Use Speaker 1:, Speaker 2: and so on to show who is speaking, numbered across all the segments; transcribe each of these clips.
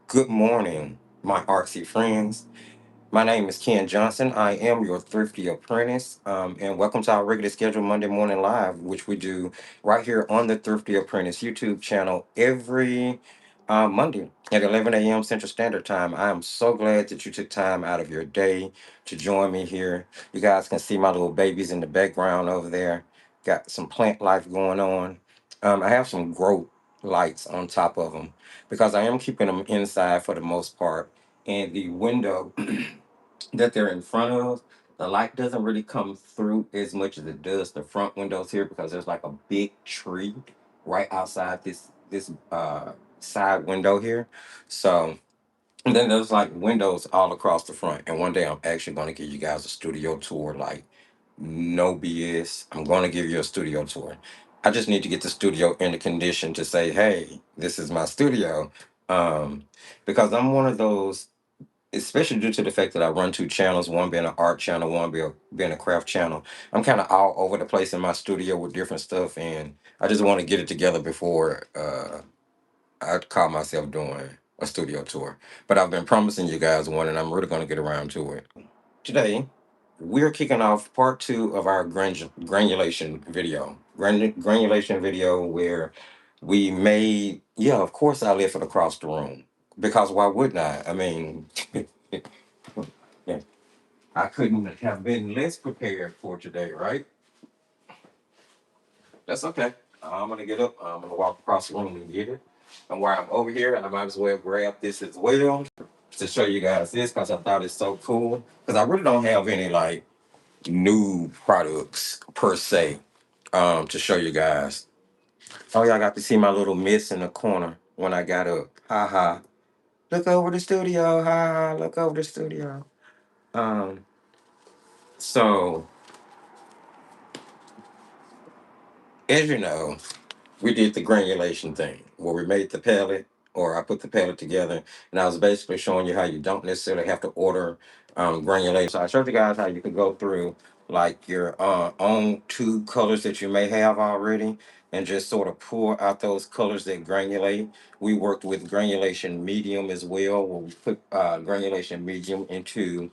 Speaker 1: Good morning, my artsy friends. My name is Ken Johnson. I am your thrifty apprentice, and welcome to our regular scheduled Monday morning live, which we do right here on the Thrifty Apprentice YouTube channel every Monday at 11 a.m. Central Standard Time. I am so glad that you took time out of your day to join me here. You guys can see my little babies in the background over there. Got some plant life going on. I have some grow lights on top of them because I am keeping them inside for the most part. And the window that they're in front of, the light doesn't really come through as much as it does the front windows here because there's like a big tree right outside this side window here. So and then there's like windows all across the front. And one day I'm actually going to give you guys a studio tour, like no BS. I'm going to give you a studio tour. I just need to get the studio in the condition to say, hey, this is my studio. Um, because I'm one of those, especially due to the fact that I run two channels, one being an art channel, being a craft channel. I'm kind of all over the place in my studio with different stuff, and I just want to get it together before I call myself doing a studio tour. But I've been promising you guys one, and I'm really going to get around to it. Today, we're kicking off part two of our granulation video. Granulation video where we made, yeah, of course I left it across the room. Because why wouldn't I? I mean, yeah, I couldn't have been less prepared for today, right? That's okay. I'm gonna get up. I'm gonna walk across the room and get it. And while I'm over here, I might as well grab this as well to show you guys this because I thought it's so cool. Because I really don't have any like new products per se to show you guys. Oh, y'all got to see my little miss in the corner when I got up. Ha ha. Look over the studio. Ha ha. Look over the studio. Um, so as you know, we did the granulation thing where we made the palette, or I put the palette together, and I was basically showing you how you don't necessarily have to order granulation. So I showed you guys how you could go through like your own two colors that you may have already and just sort of pull out those colors that granulate. We worked with granulation medium as well, where we put granulation medium into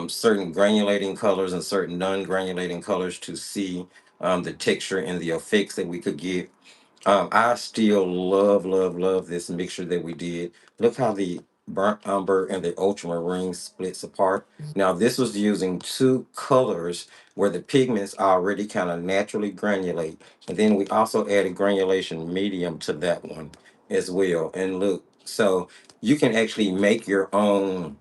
Speaker 1: certain granulating colors and certain non-granulating colors to see the texture and the effects that we could get. I still love this mixture that we did. Look how the burnt umber and the ultramarine splits apart. Now, this was using two colors where the pigments already kind of naturally granulate. And then we also added granulation medium to that one as well. And look, so you can actually make your own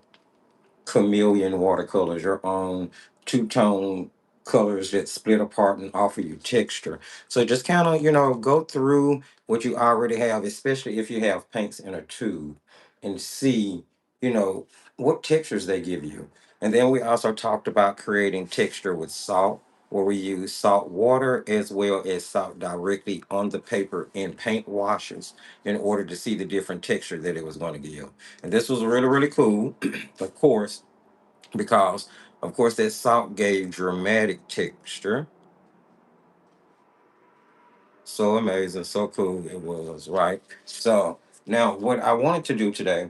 Speaker 1: chameleon watercolors, your own two-tone colors that split apart and offer you texture. So just kind of, go through what you already have, especially if you have paints in a tube, and see, you know, what textures they give you. And then we also talked about creating texture with salt, where we use salt water as well as salt directly on the paper in paint washes in order to see the different texture that it was going to give. And this was really, really cool, of course, because of course that salt gave dramatic texture. So amazing, so cool it was, right? So now what I wanted to do today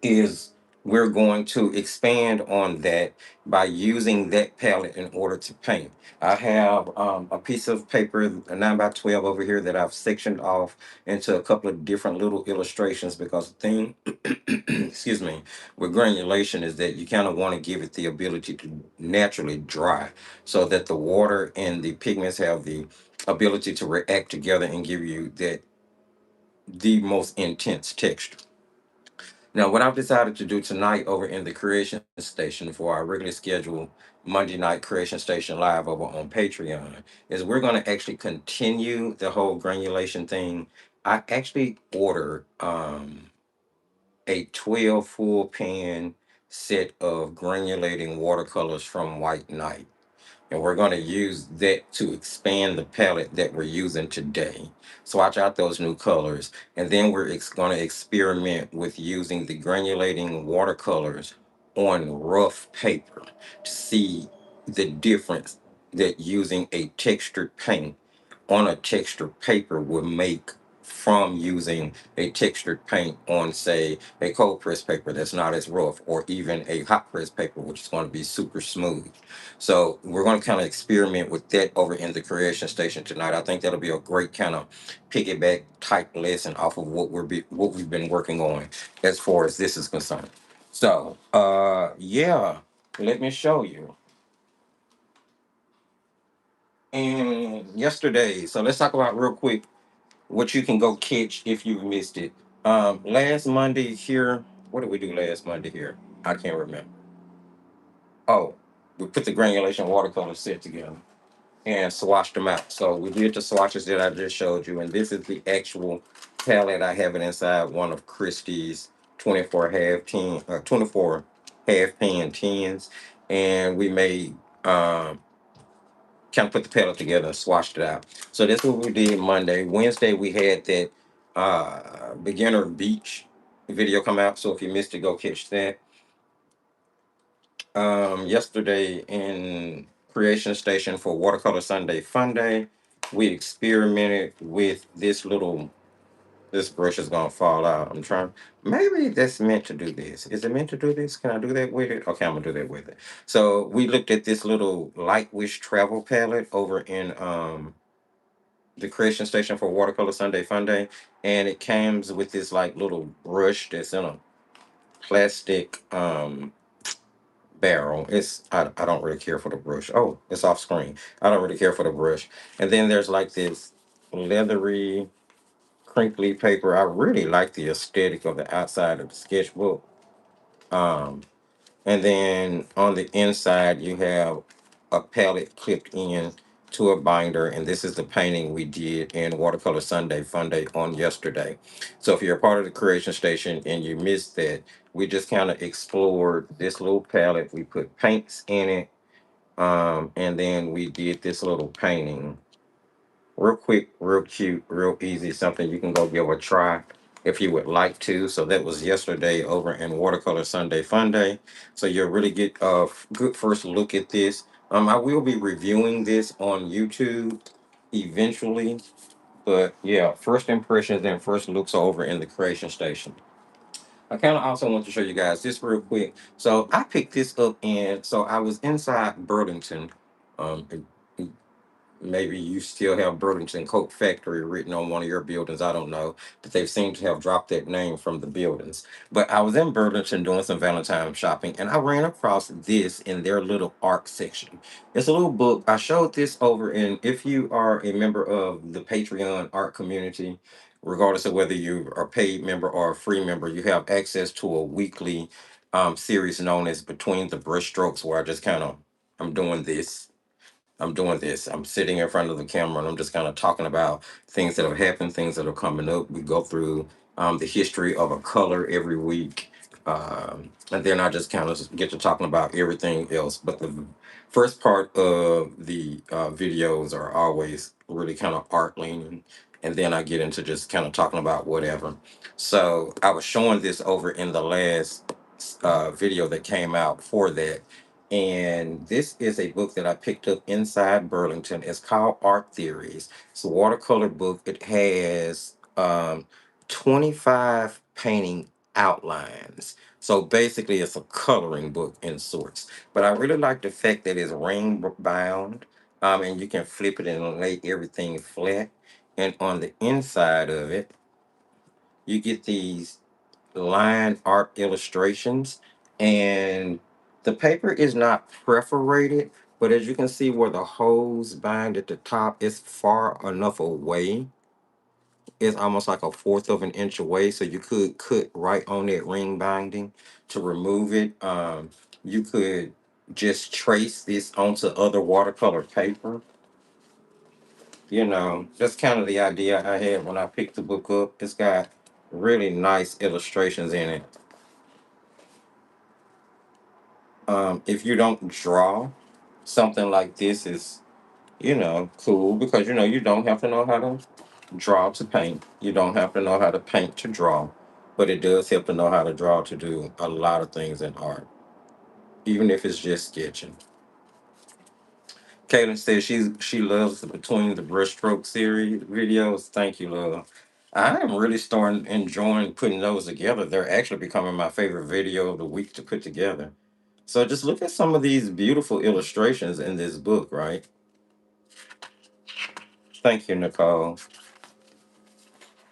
Speaker 1: is we're going to expand on that by using that palette in order to paint. I have a piece of paper, a 9 by 12 over here that I've sectioned off into a couple of different little illustrations because the thing, excuse me, with granulation is that you kind of want to give it the ability to naturally dry so that the water and the pigments have the ability to react together and give you that the most intense texture. Now, what I've decided to do tonight over in the Creation Station for our regularly scheduled Monday night Creation Station live over on Patreon is we're going to actually continue the whole granulation thing. I actually ordered a 12 full pan set of granulating watercolors from White Knight. And we're going to use that to expand the palette that we're using today. Swatch out those new colors. And then we're going to experiment with using the granulating watercolors on rough paper to see the difference that using a textured paint on a textured paper would make from using a textured paint on, say, a cold press paper that's not as rough, or even a hot press paper, which is going to be super smooth. So we're going to kind of experiment with that over in the creation station tonight. I think that'll be a great kind of piggyback type lesson off of what we've been working on as far as this is concerned. So yeah, let me show you. And yesterday, so let's talk about real quick what you can go catch if you missed it. Last Monday here, what did we do last Monday here? I can't remember. Oh, we put the granulation watercolor set together and swatched them out. So we did the swatches that I just showed you, and this is the actual palette. I have it inside one of Christie's 24 half pan tins, and we made kind of put the palette together and swatched it out. So that's what we did Monday. Wednesday we had that beginner beach video come out. So if you missed it, go catch that. Yesterday in Creation Station for Watercolor Sunday Fun Day, we experimented with this little. This brush is gonna fall out. I'm trying. Maybe that's meant to do this. Is it meant to do this? Can I do that with it? Okay, I'm gonna do that with it. So we looked at this little Light Wish travel palette over in the Creation Station for Watercolor Sunday Fun Day, and it comes with this like little brush that's in a plastic barrel. I don't really care for the brush. Oh, it's off screen. I don't really care for the brush. And then there's like this leathery, crinkly paper. I really like the aesthetic of the outside of the sketchbook. Um, And then on the inside, you have a palette clipped in to a binder. And this is the painting we did in Watercolor Sunday Fun Day on yesterday. So if you're a part of the creation station and you missed that, we just kind of explored this little palette. We put paints in it. And then we did this little painting. Real quick, real cute, real easy, something you can go give a try if you would like to. So that was yesterday over in Watercolor Sunday Fun Day. So you'll really get a good first look at this. I will be reviewing this on YouTube eventually, but yeah, first impressions and first looks over in the creation station. I kind of also want to show you guys this real quick. So I picked this up, and so I was inside Burlington. Um, Maybe you still have Burlington Coat Factory written on one of your buildings. I don't know. But they seem to have dropped that name from the buildings. But I was in Burlington doing some Valentine shopping, and I ran across this in their little art section. It's a little book. I showed this over in, if you are a member of the Patreon art community, regardless of whether you are a paid member or a free member, you have access to a weekly series known as Between the Brushstrokes, where I just kind of, I'm doing this. I'm doing this. I'm sitting in front of the camera and I'm just kind of talking about things that have happened, things that are coming up. We go through the history of a color every week. And then I just kind of get to talking about everything else. But the first part of the videos are always really kind of art leaning. And then I get into just kind of talking about whatever. So I was showing this over in the last video that came out for that, and this is a book that I picked up inside Burlington. It's called Art Theories. It's a watercolor book. It has 25 painting outlines. So basically, it's a coloring book in sorts. But I really like the fact that it's ring bound, and you can flip it and lay everything flat. And on the inside of it, you get these line art illustrations, and the paper is not perforated, but as you can see where the hose bind at the top is far enough away. It's almost like a fourth of an inch away, so you could cut right on that ring binding to remove it. You could just trace this onto other watercolor paper. That's kind of the idea I had when I picked the book up. It's got really nice illustrations in it. If you don't draw, something like this is, cool, because you don't have to know how to draw to paint. You don't have to know how to paint to draw, but it does help to know how to draw to do a lot of things in art, even if it's just sketching. Kaylin says she loves the Between the Brushstroke series videos. Thank you, love. I am really starting enjoying putting those together. They're actually becoming my favorite video of the week to put together. So just look at some of these beautiful illustrations in this book, right? Thank you, Nicole.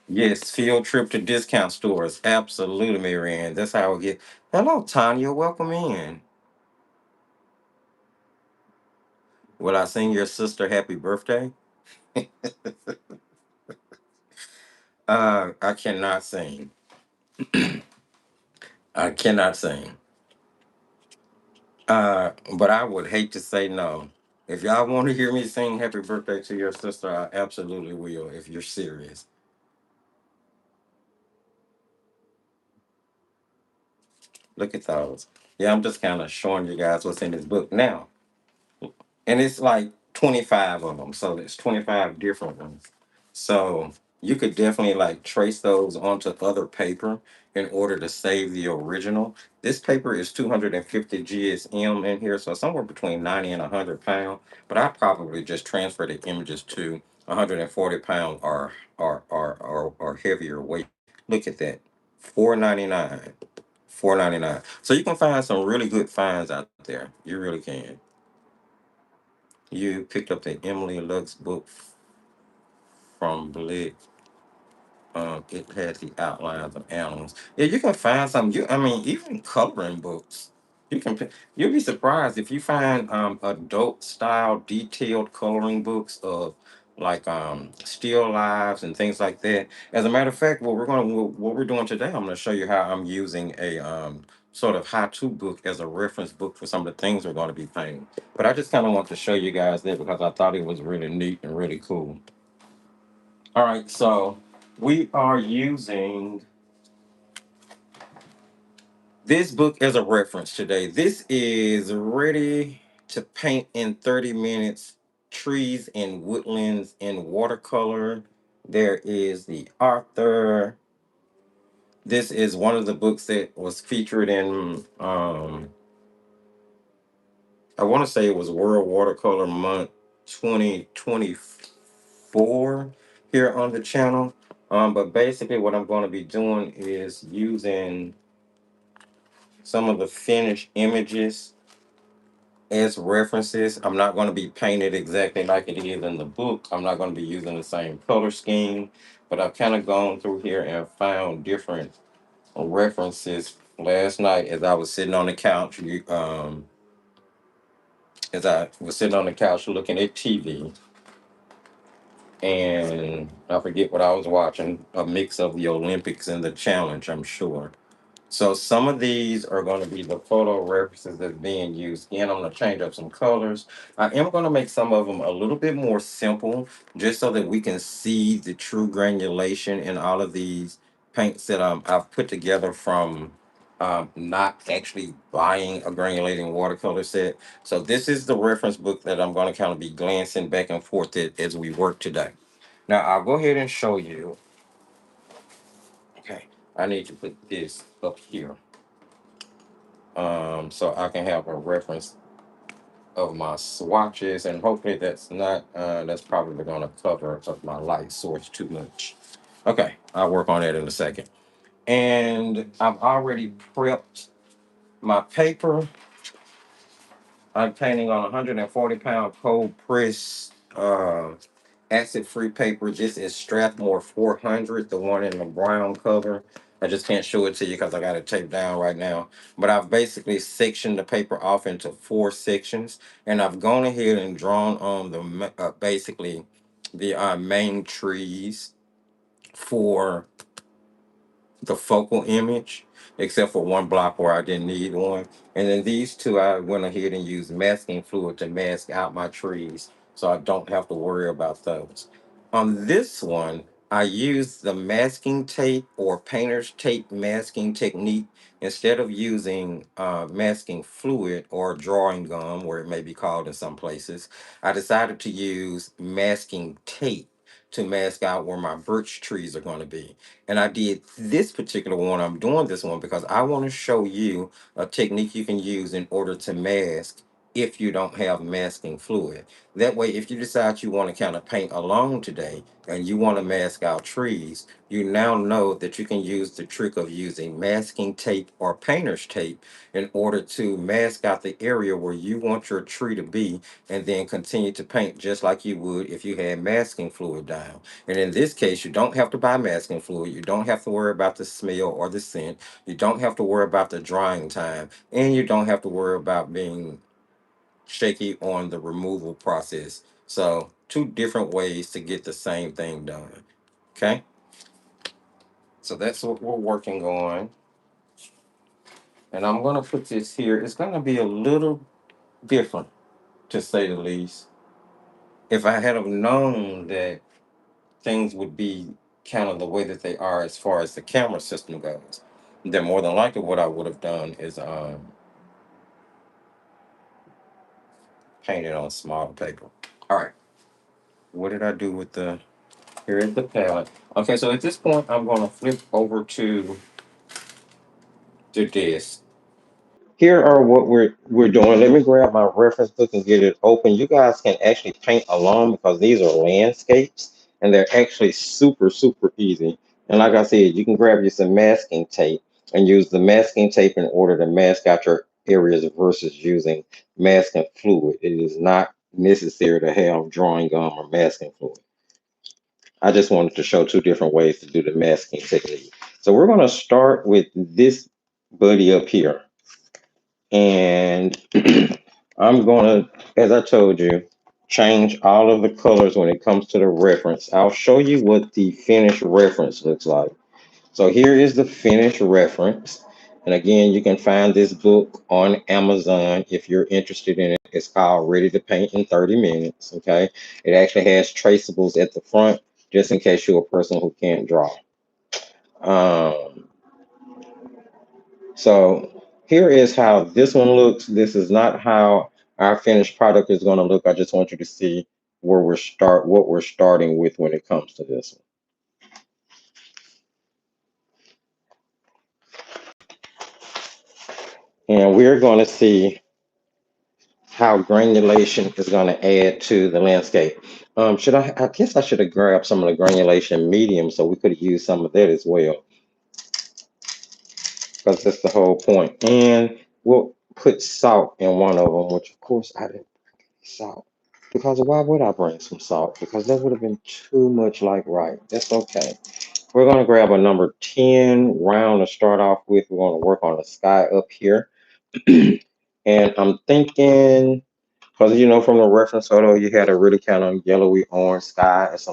Speaker 1: Yes, field trip to discount stores. Absolutely, Marianne. That's how I get. Hello, Tanya. Welcome in. Will I sing your sister happy birthday? I cannot sing. I cannot sing. But I would hate to say no. If y'all want to hear me sing happy birthday to your sister, I absolutely will if you're serious. Look at those. Yeah, I'm just kind of showing you guys what's in this book now. And it's like 25 of them. So there's 25 different ones. So you could definitely like trace those onto other paper in order to save the original. This paper is 250 GSM in here, so somewhere between 90 and 100 pounds. But I probably just transfer the images to 140 pound or heavier weight. Look at that, 4.99, 4.99. So you can find some really good finds out there. You really can. You picked up the Emily Lux book from Blick. It has the outlines of animals. Yeah, you can find some. I mean, even coloring books. You can. You'll be surprised if you find adult style detailed coloring books of like still lives and things like that. As a matter of fact, what we're doing today, I'm going to show you how I'm using a sort of how-to book as a reference book for some of the things we're going to be painting. But I just kind of want to show you guys that because I thought it was really neat and really cool. All right, so we are using this book as a reference today. This is Ready to Paint in 30 Minutes Trees and Woodlands in Watercolor. There is the author. This is one of the books that was featured in, I want to say it was World Watercolor Month 2024 here on the channel. But basically, what I'm going to be doing is using some of the finished images as references. I'm not going to be painted exactly like it is in the book. I'm not going to be using the same color scheme, but I've kind of gone through here and found different references. Last night, as I was sitting on the couch, as I was sitting on the couch looking at TV, and I forget what I was watching, a mix of the Olympics and the challenge, I'm sure. So some of these are going to be the photo references that's being used. Again, I'm going to change up some colors. I am going to make some of them a little bit more simple, just so that we can see the true granulation in all of these paints that I've put together from not actually buying a granulating watercolor set. So this is the reference book that I'm going to kind of be glancing back and forth at as we work today. Now I'll go ahead and show you. Okay, I need to put this up here so I can have a reference of my swatches, and hopefully that's not that's probably going to cover up my light source too much. Okay, I'll work on that in a second. And I've already prepped my paper. I'm painting on 140-pound cold press acid-free paper. This is Strathmore 400, the one in the brown cover. I just can't show it to you because I got it taped down right now. But I've basically sectioned the paper off into 4 sections, and I've gone ahead and drawn on basically the main trees for the focal image, except for one block where I didn't need one. And then these two, I went ahead and used masking fluid to mask out my trees, so I don't have to worry about those. On this one, I used the masking tape or painter's tape masking technique. Instead of using masking fluid or drawing gum, where it may be called in some places, I decided to use masking tape to mask out where my birch trees are going to be. And I did this particular one. I'm doing this one because I want to show you a technique you can use in order to mask if you don't have masking fluid. That way, if you decide you want to kind of paint along today and you want to mask out trees, you now know that you can use the trick of using masking tape or painter's tape in order to mask out the area where you want your tree to be, and then continue to paint just like you would if you had masking fluid down. And in this case, you don't have to buy masking fluid. You don't have to worry about the smell or the scent. You don't have to worry about the drying time. And you don't have to worry about being shaky on the removal process. So, two different ways to get the same thing done. Okay? So, that's what we're working on. And I'm going to put this here. It's going to be a little different, to say the least. If I had have known that things would be kind of the way that they are as far as the camera system goes, then more than likely what I would have done is painted on smaller paper. All right. What did I do with the here is the palette? Okay, so at this point I'm gonna flip over to the desk. Here are what we're doing. Let me grab my reference book and get it open. You guys can actually paint along because these are landscapes and they're actually super easy. And like I said, you can grab you some masking tape and use the masking tape in order to mask out your areas versus using masking fluid. It is not necessary to have drawing gum or masking fluid. I just wanted to show two different ways to do the masking technique. So we're going to start with this buddy up here. And I'm going to, as I told you, change all of the colors when it comes to the reference. I'll show you what the finished reference looks like. So here is the finished reference. And again, you can find this book on Amazon if you're interested in it. It's called Ready to Paint in 30 Minutes. Okay. It actually has traceables at the front just in case you're a person who can't draw. Um, so here is how this one looks. This is not how our finished product is going to look. I just want you to see where what we're starting with when it comes to this one. And we're going to see how granulation is going to add to the landscape. I guess I should have grabbed some of the granulation medium so we could have used some of that as well, because that's the whole point. And we'll put salt in one of them, which of course I didn't bring salt. Because why would I bring some salt? Because that would have been too much like right. That's okay. We're going to grab a number 10 round to start off with. We're going to work on the sky up here. And I'm thinking, because from the reference photo, you had a really kind of yellowy orange sky. It's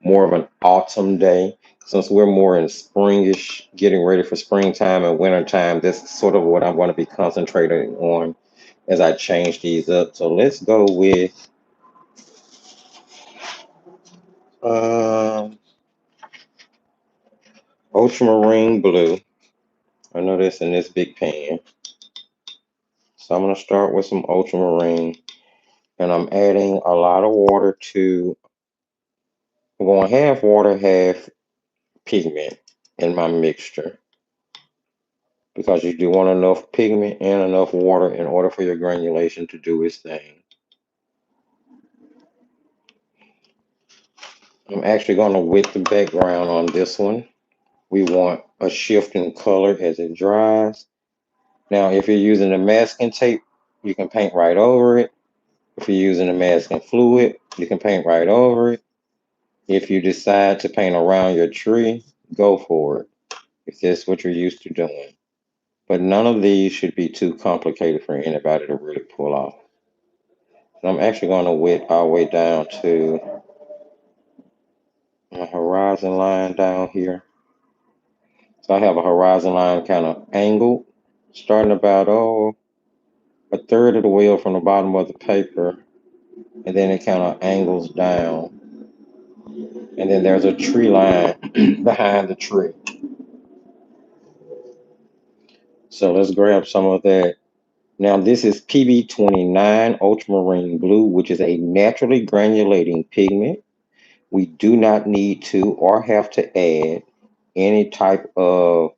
Speaker 1: more of an autumn day. Since we're more in springish, getting ready for springtime and wintertime, that's sort of what I'm going to be concentrating on as I change these up. So let's go with um, ultramarine blue. I know that's in this big pan. So I'm going to start with some ultramarine. And I'm adding a lot of water to, I'm going half water, half pigment in my mixture, because you do want enough pigment and enough water in order for your granulation to do its thing. I'm actually going to wet the background on this one. We want a shift in color as it dries. Now, if you're using the masking tape, you can paint right over it. If you're using the masking fluid, you can paint right over it. If you decide to paint around your tree, go for it, if that's what you're used to doing. But none of these should be too complicated for anybody to really pull off. So I'm actually going to wet all the way down to my horizon line down here. So I have a horizon line kind of angled, starting about a third of the way up from the bottom of the paper, and then it kind of angles down. And then there's a tree line behind the tree. So let's grab some of that. Now this is PB29 ultramarine blue, which is a naturally granulating pigment. We do not need to or have to add any type of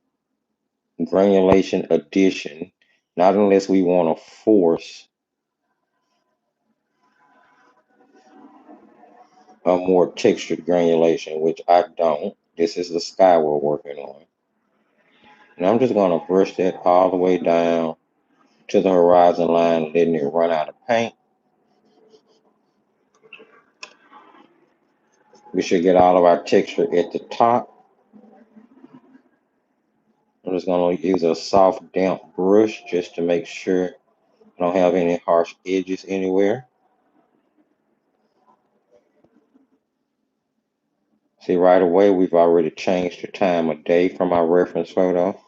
Speaker 1: granulation addition, not unless we want to force a more textured granulation, which I don't. This is the sky we're working on. And I'm just going to brush that all the way down to the horizon line, letting it run out of paint. We should get all of our texture at the top. I'm just going to use a soft, damp brush just to make sure I don't have any harsh edges anywhere. See, right away, we've already changed the time of day from our reference photo.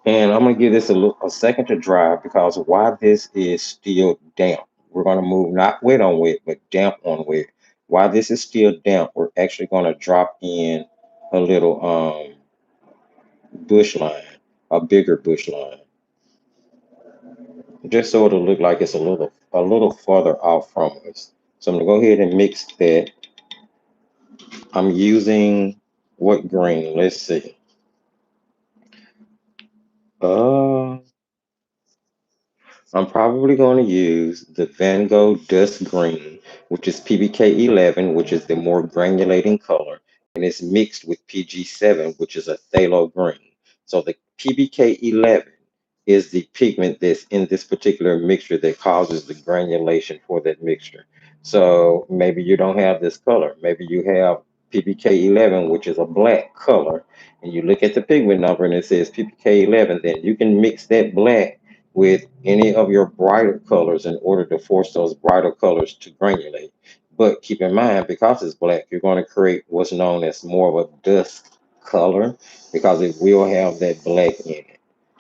Speaker 1: And I'm going to give this a second to dry because while this is still damp, we're going to move not wet on wet, but damp on wet. While this is still damp, we're actually going to drop in a little bush line, a bigger bush line, just so it'll look like it's a little further off from us. So I'm going to go ahead and mix that. I'm using what green? Let's see. Uh, I'm probably going to use the Van Gogh Dust Green, which is PBK 11, which is the more granulating color, and it's mixed with PG7, which is a phthalo green. So the PBK 11 is the pigment that's in this particular mixture that causes the granulation for that mixture. So maybe you don't have this color. Maybe you have PBK 11, which is a black color, and you look at the pigment number and it says PBK 11, then you can mix that black with any of your brighter colors in order to force those brighter colors to granulate. But keep in mind, because it's black, you're going to create what's known as more of a dusk color because it will have that black in it.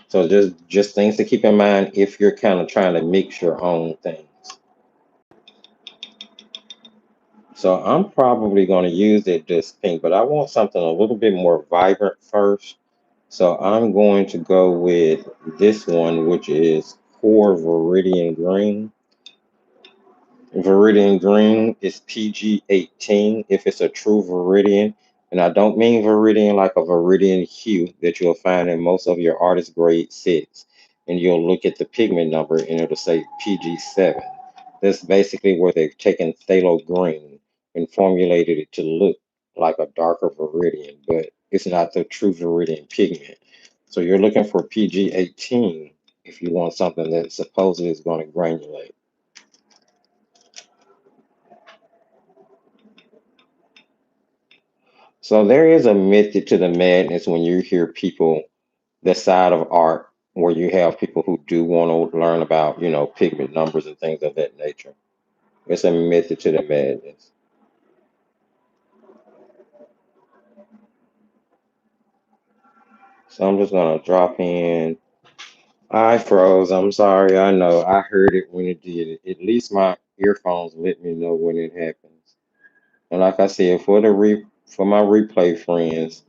Speaker 1: So just things to keep in mind if you're kind of trying to mix your own things. So I'm probably going to use that dusk pink, but I want something a little bit more vibrant first. So I'm going to go with this one, which is Core Viridian Green. Viridian green is PG18 if it's a true Viridian. And I don't mean Viridian like a Viridian hue that you'll find in most of your artist grade sets. And you'll look at the pigment number and it'll say PG7. That's basically where they've taken phthalo green and formulated it to look like a darker Viridian, but it's not the true Viridian pigment. So you're looking for PG18 if you want something that supposedly is going to granulate. So there is a method to the madness when you hear people, the side of art, where you have people who do want to learn about, pigment numbers and things of that nature. It's a method to the madness. So I'm just gonna drop in. I froze. I'm sorry. I know. I heard it when it did it. At least my earphones let me know when it happens. And like I said, for my replay friends,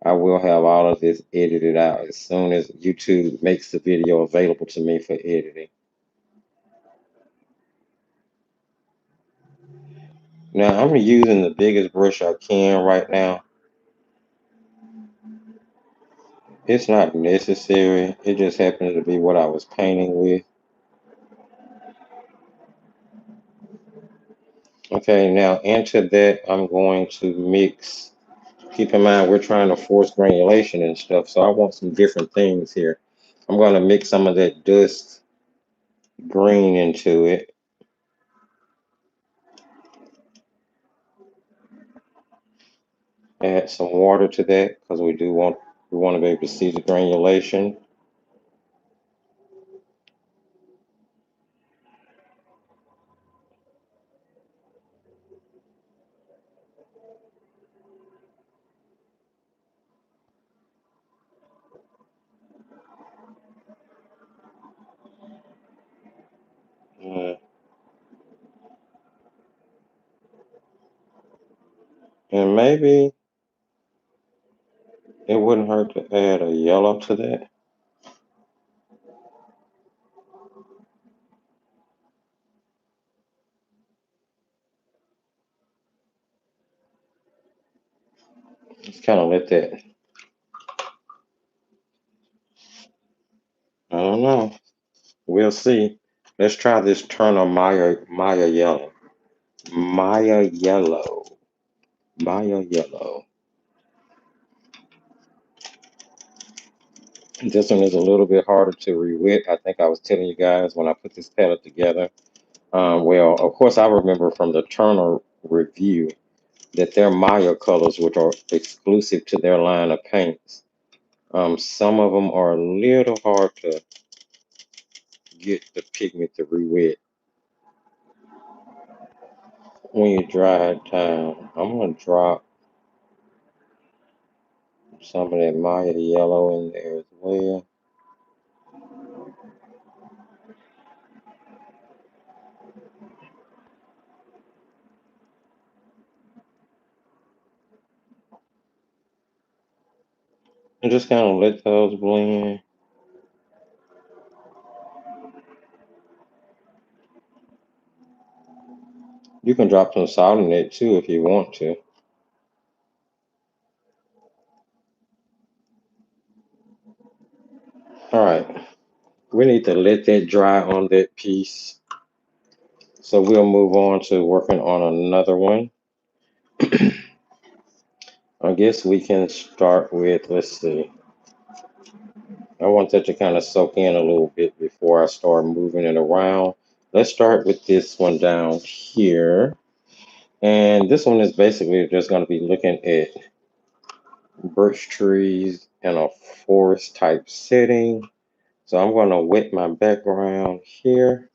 Speaker 1: I will have all of this edited out as soon as YouTube makes the video available to me for editing. Now I'm using the biggest brush I can right now. It's not necessary. It just happens to be what I was painting with. Okay, now into that I'm going to mix. Keep in mind we're trying to force granulation and stuff, so I want some different things here. I'm going to mix some of that dust green into it. Add some water to that because we want to be able to see the granulation. Uh, and maybe it wouldn't hurt to add a yellow to that. Just kind of let that, I don't know. We'll see. Let's try this Turner Maya yellow. Maya yellow. Maya yellow. This one is a little bit harder to re-wit. I think I was telling you guys when I put this palette together. Well, of course, I remember from the Turner review that their Maya colors, which are exclusive to their line of paints, some of them are a little hard to get the pigment to re-wet when you dry it down. I'm gonna drop some of that Maya yellow in there as well. And just kind of let those blend. You can drop some salt in it too if you want to. All right, we need to let that dry on that piece. So we'll move on to working on another one. I guess we can start with, let's see. I want that to kind of soak in a little bit before I start moving it around. Let's start with this one down here. And this one is basically just going to be looking at birch trees in a forest type setting. So I'm going to wet my background here.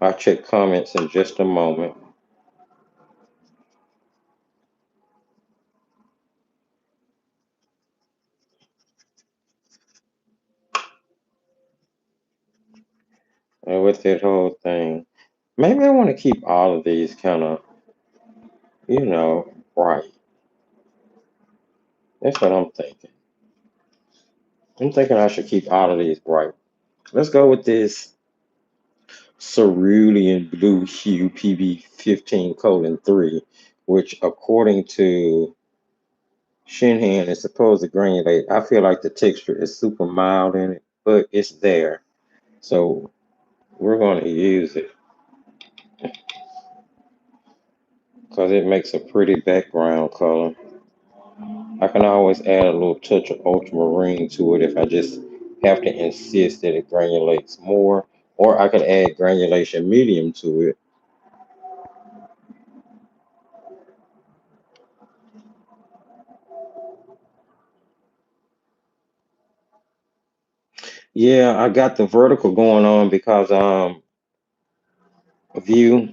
Speaker 1: I'll check comments in just a moment. And with that whole thing, maybe I want to keep all of these kind of, bright. That's what I'm thinking. I'm thinking I should keep all of these bright. Let's go with this cerulean blue hue PB15:3, which according to Shinhan is supposed to granulate. I feel like the texture is super mild in it, but it's there. So we're going to use it because it makes a pretty background color. I can always add a little touch of ultramarine to it if I just have to insist that it granulates more, or I could add granulation medium to it. Yeah, I got the vertical going on because view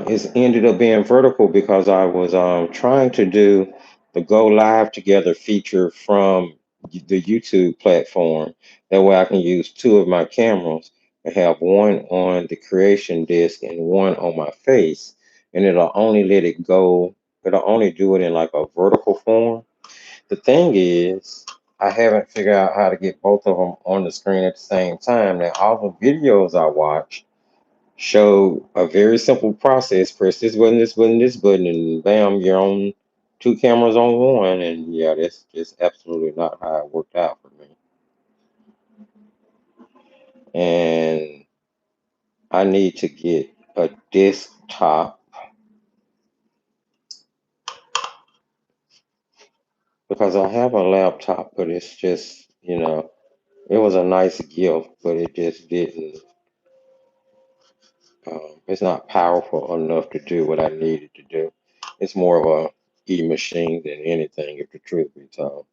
Speaker 1: is ended up being vertical because I was trying to do the go live together feature from the YouTube platform. That way I can use two of my cameras and have one on the creation disk and one on my face, and it'll only let it go. It'll only do it in like a vertical form. The thing is, I haven't figured out how to get both of them on the screen at the same time. Now, all the videos I watch show a very simple process. Press this button, this button, this button, and bam, you're on two cameras on one. And yeah, that's just absolutely not how it worked out for me. And I need to get a desktop because I have a laptop, but it's just, it was a nice gift, but it just didn't. It's not powerful enough to do what I needed to do. It's more of a e-machine than anything, if the truth be told.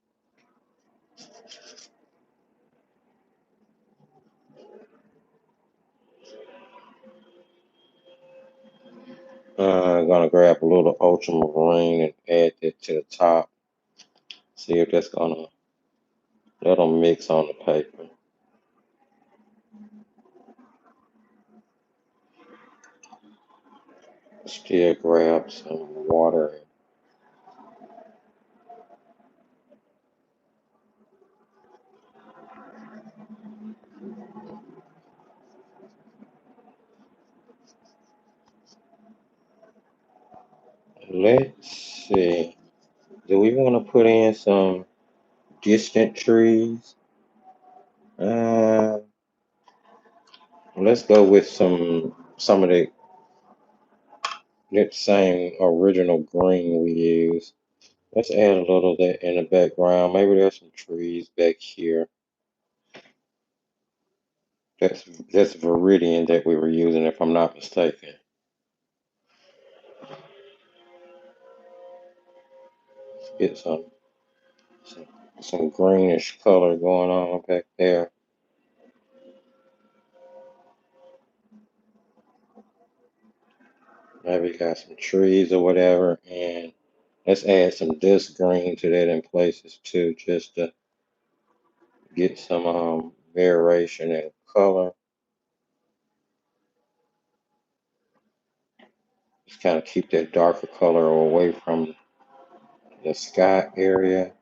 Speaker 1: I'm gonna grab a little ultramarine and add it to the top. See if that's gonna let them mix on the paper. Still grab some water. Let's see. Do we want to put in some distant trees? Uh, Let's go with some of that same original green we used. Let's add a little of that in the background. Maybe there's some trees back here. That's Viridian that we were using, if I'm not mistaken. Let's get some, some greenish color going on back there. Maybe got some trees or whatever, and let's add some dust green to that in places too, just to get some variation in color. Just kind of keep that darker color away from the sky area.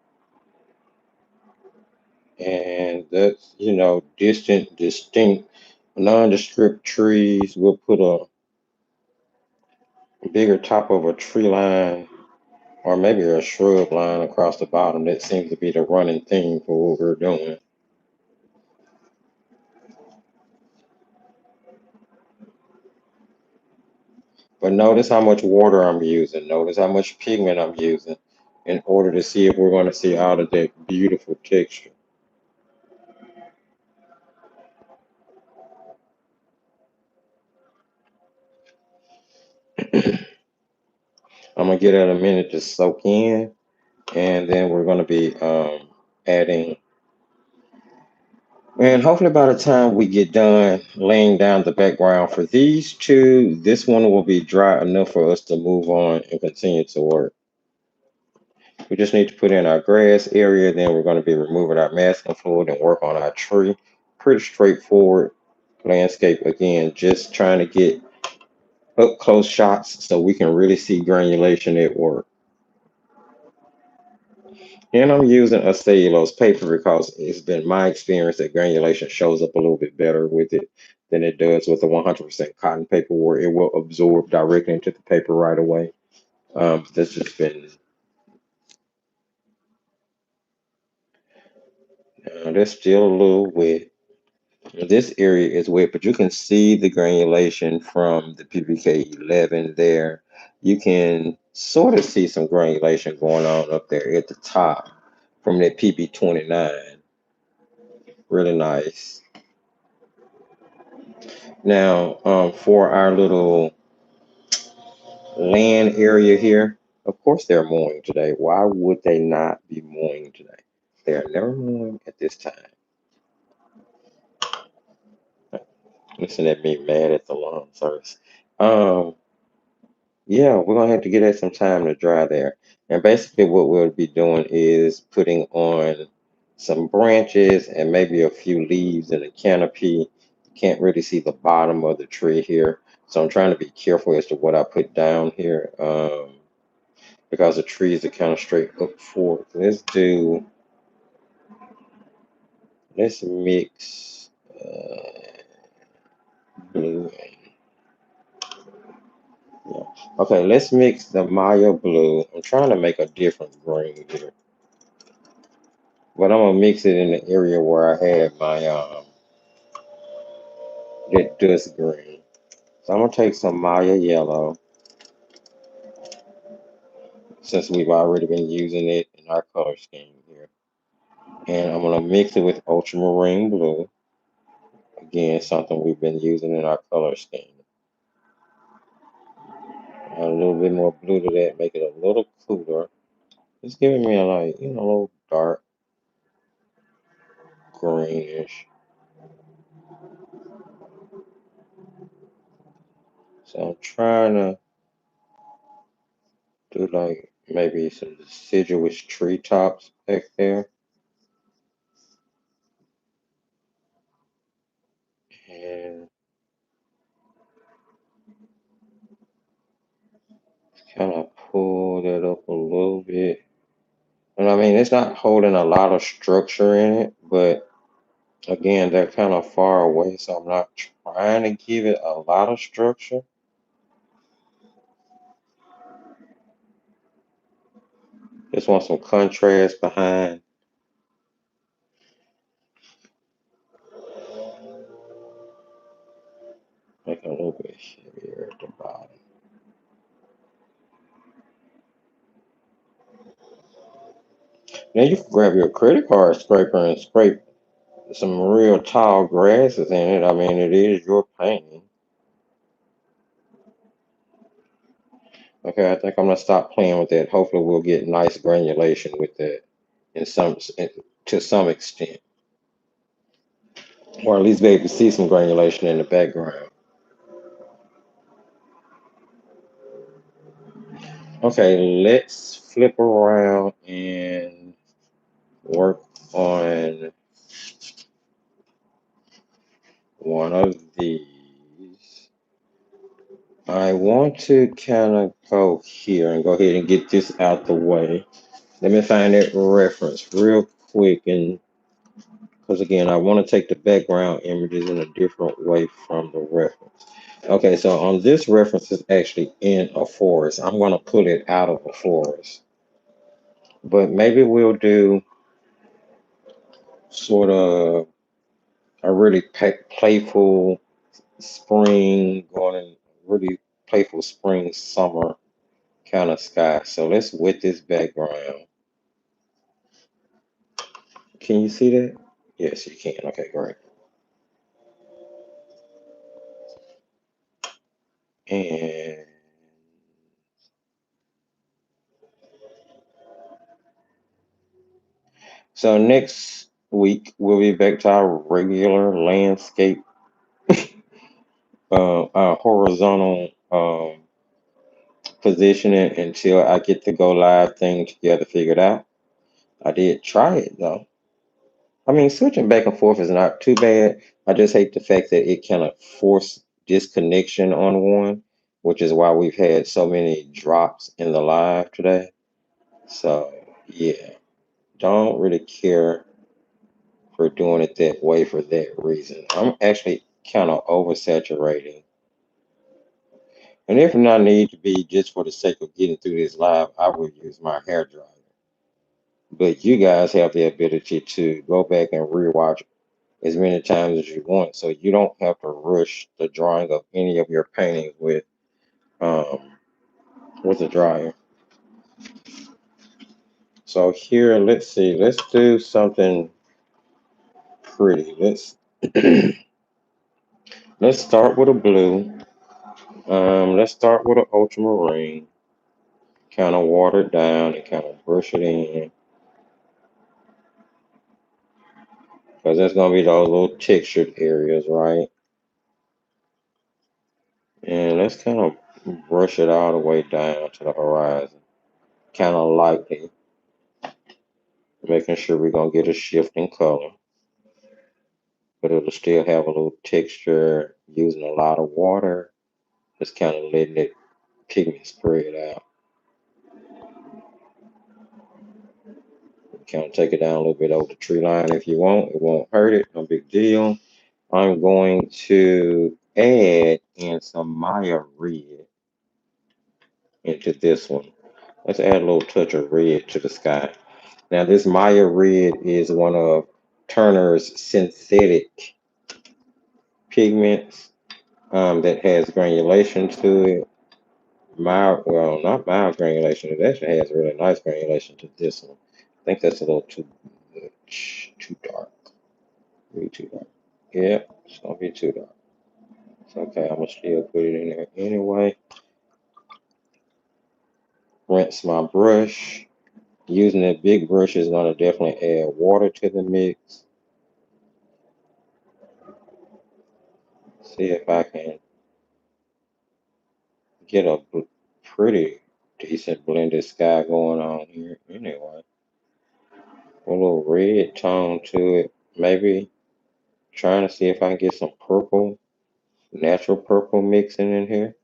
Speaker 1: And that's, distant, distinct, nondescript trees. We'll put a bigger top of a tree line or maybe a shrub line across the bottom. That seems to be the running theme for what we're doing. But notice how much water I'm using. Notice how much pigment I'm using in order to see if we're going to see out of that beautiful texture. I'm going to get it a minute to soak in, and then we're going to be adding. And hopefully by the time we get done laying down the background for these two, this one will be dry enough for us to move on and continue to work. We just need to put in our grass area, then we're going to be removing our masking fluid and work on our tree. Pretty straightforward landscape again, just trying to get up close shots so we can really see granulation at work. And I'm using a cellulose paper because it's been my experience that granulation shows up a little bit better with it than it does with the 100% cotton paper where it will absorb directly into the paper right away. That's just been, that's still a little wet. This area is wet, but you can see the granulation from the PPK 11 there. You can sort of see some granulation going on up there at the top from that PB 29. Really nice. Now, for our little land area here, of course they're mowing today. Why would they not be mowing today? They're never mowing at this time. Listen at me mad at the lawn service. Um, yeah, we're gonna have to get that some time to dry there. And basically what we'll be doing is putting on some branches and maybe a few leaves in the canopy. You can't really see the bottom of the tree here. So I'm trying to be careful as to what I put down here. Because the trees are kind of straight up forward. Let's mix blue and, yeah. Okay, let's mix the Maya blue. I'm trying to make a different green here. But I'm gonna mix it in the area where I had my that dust green. So I'm gonna take some Maya yellow since we've already been using it in our color scheme here. And I'm gonna mix it with ultramarine blue. Again, something we've been using in our color scheme. Add a little bit more blue to that, make it a little cooler. It's giving me a a little dark greenish. So I'm trying to do like maybe some deciduous treetops back there. And kind of pull that up a little bit. And I mean, it's not holding a lot of structure in it, but again, they're kind of far away, so I'm not trying to give it a lot of structure. Just want some contrast behind. Now you can grab your credit card scraper and scrape some real tall grasses in it. I mean, it is your painting. Okay, I think I'm gonna stop playing with that. Hopefully, we'll get nice granulation with that to some extent, or at least be able to see some granulation in the background. Okay, let's flip around and work on one of these. I want to kind of go here and go ahead and get this out the way. Let me find that reference real quick, and because again, I want to take the background images in a different way from the reference. Okay, so on this reference is actually in a forest. I'm going to pull it out of a forest, but maybe we'll do sort of a really playful spring, going in really playful spring summer kind of sky. So let's wet this background. Can you see that? Yes, you can. Okay, great. And so next week we'll be back to our regular landscape, our horizontal positioning until I get the go live thing together figured out. I did try it though. I mean, switching back and forth is not too bad. I just hate the fact that it kind of forced disconnection on one, which is why we've had so many drops in the live today. So yeah, don't really care for doing it that way for that reason. I'm actually kind of oversaturating. And if not need to be just for the sake of getting through this live, I would use my hair dryer. But you guys have the ability to go back and rewatch as many times as you want, so you don't have to rush the drawing of any of your paintings um with a dryer. So here, let's see, let's do something pretty. Let's start with a blue. Let's start with an ultramarine, kind of water it down and kind of brush it in, because that's gonna be those little textured areas, right? And let's kind of brush it all the way down to the horizon, kind of lightly, making sure we're gonna get a shift in color, but it'll still have a little texture, using a lot of water, just kind of letting it pigment spread out. Kind of take it down a little bit over the tree line if you want. It won't hurt it, no big deal. I'm going to add in some Maya red into this one. Let's add a little touch of red to the sky. Now, this Maya red is one of Turner's synthetic pigments that has granulation to it. Mild, well, not mild granulation. It actually has really nice granulation to this one. I think that's a little too much, too dark. Maybe too dark. Yeah, it's gonna be too dark. It's okay. I'm gonna still put it in there anyway. Rinse my brush. Using that big brush is gonna definitely add water to the mix. See if I can get a pretty decent blended sky going on here. Anyway, a little red tone to it. Maybe trying to see if I can get some purple, natural purple mixing in here.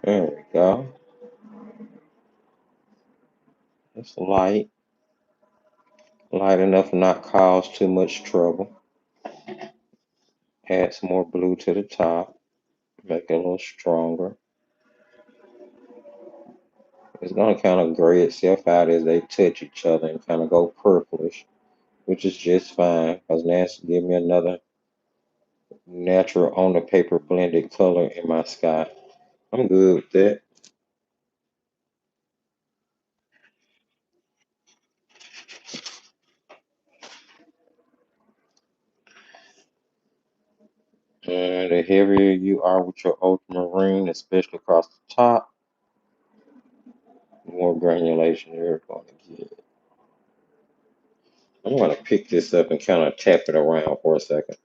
Speaker 1: There we go. It's light enough to not cause too much trouble. Add some more blue to the top, make it a little stronger. It's gonna kind of gray itself out as they touch each other and kind of go purplish, which is just fine because now it's give me another natural on the paper blended color in my sky. I'm good with that. And the heavier you are with your ultramarine, especially across the top, the more granulation you're going to get. I'm going to pick this up and kind of tap it around for a second.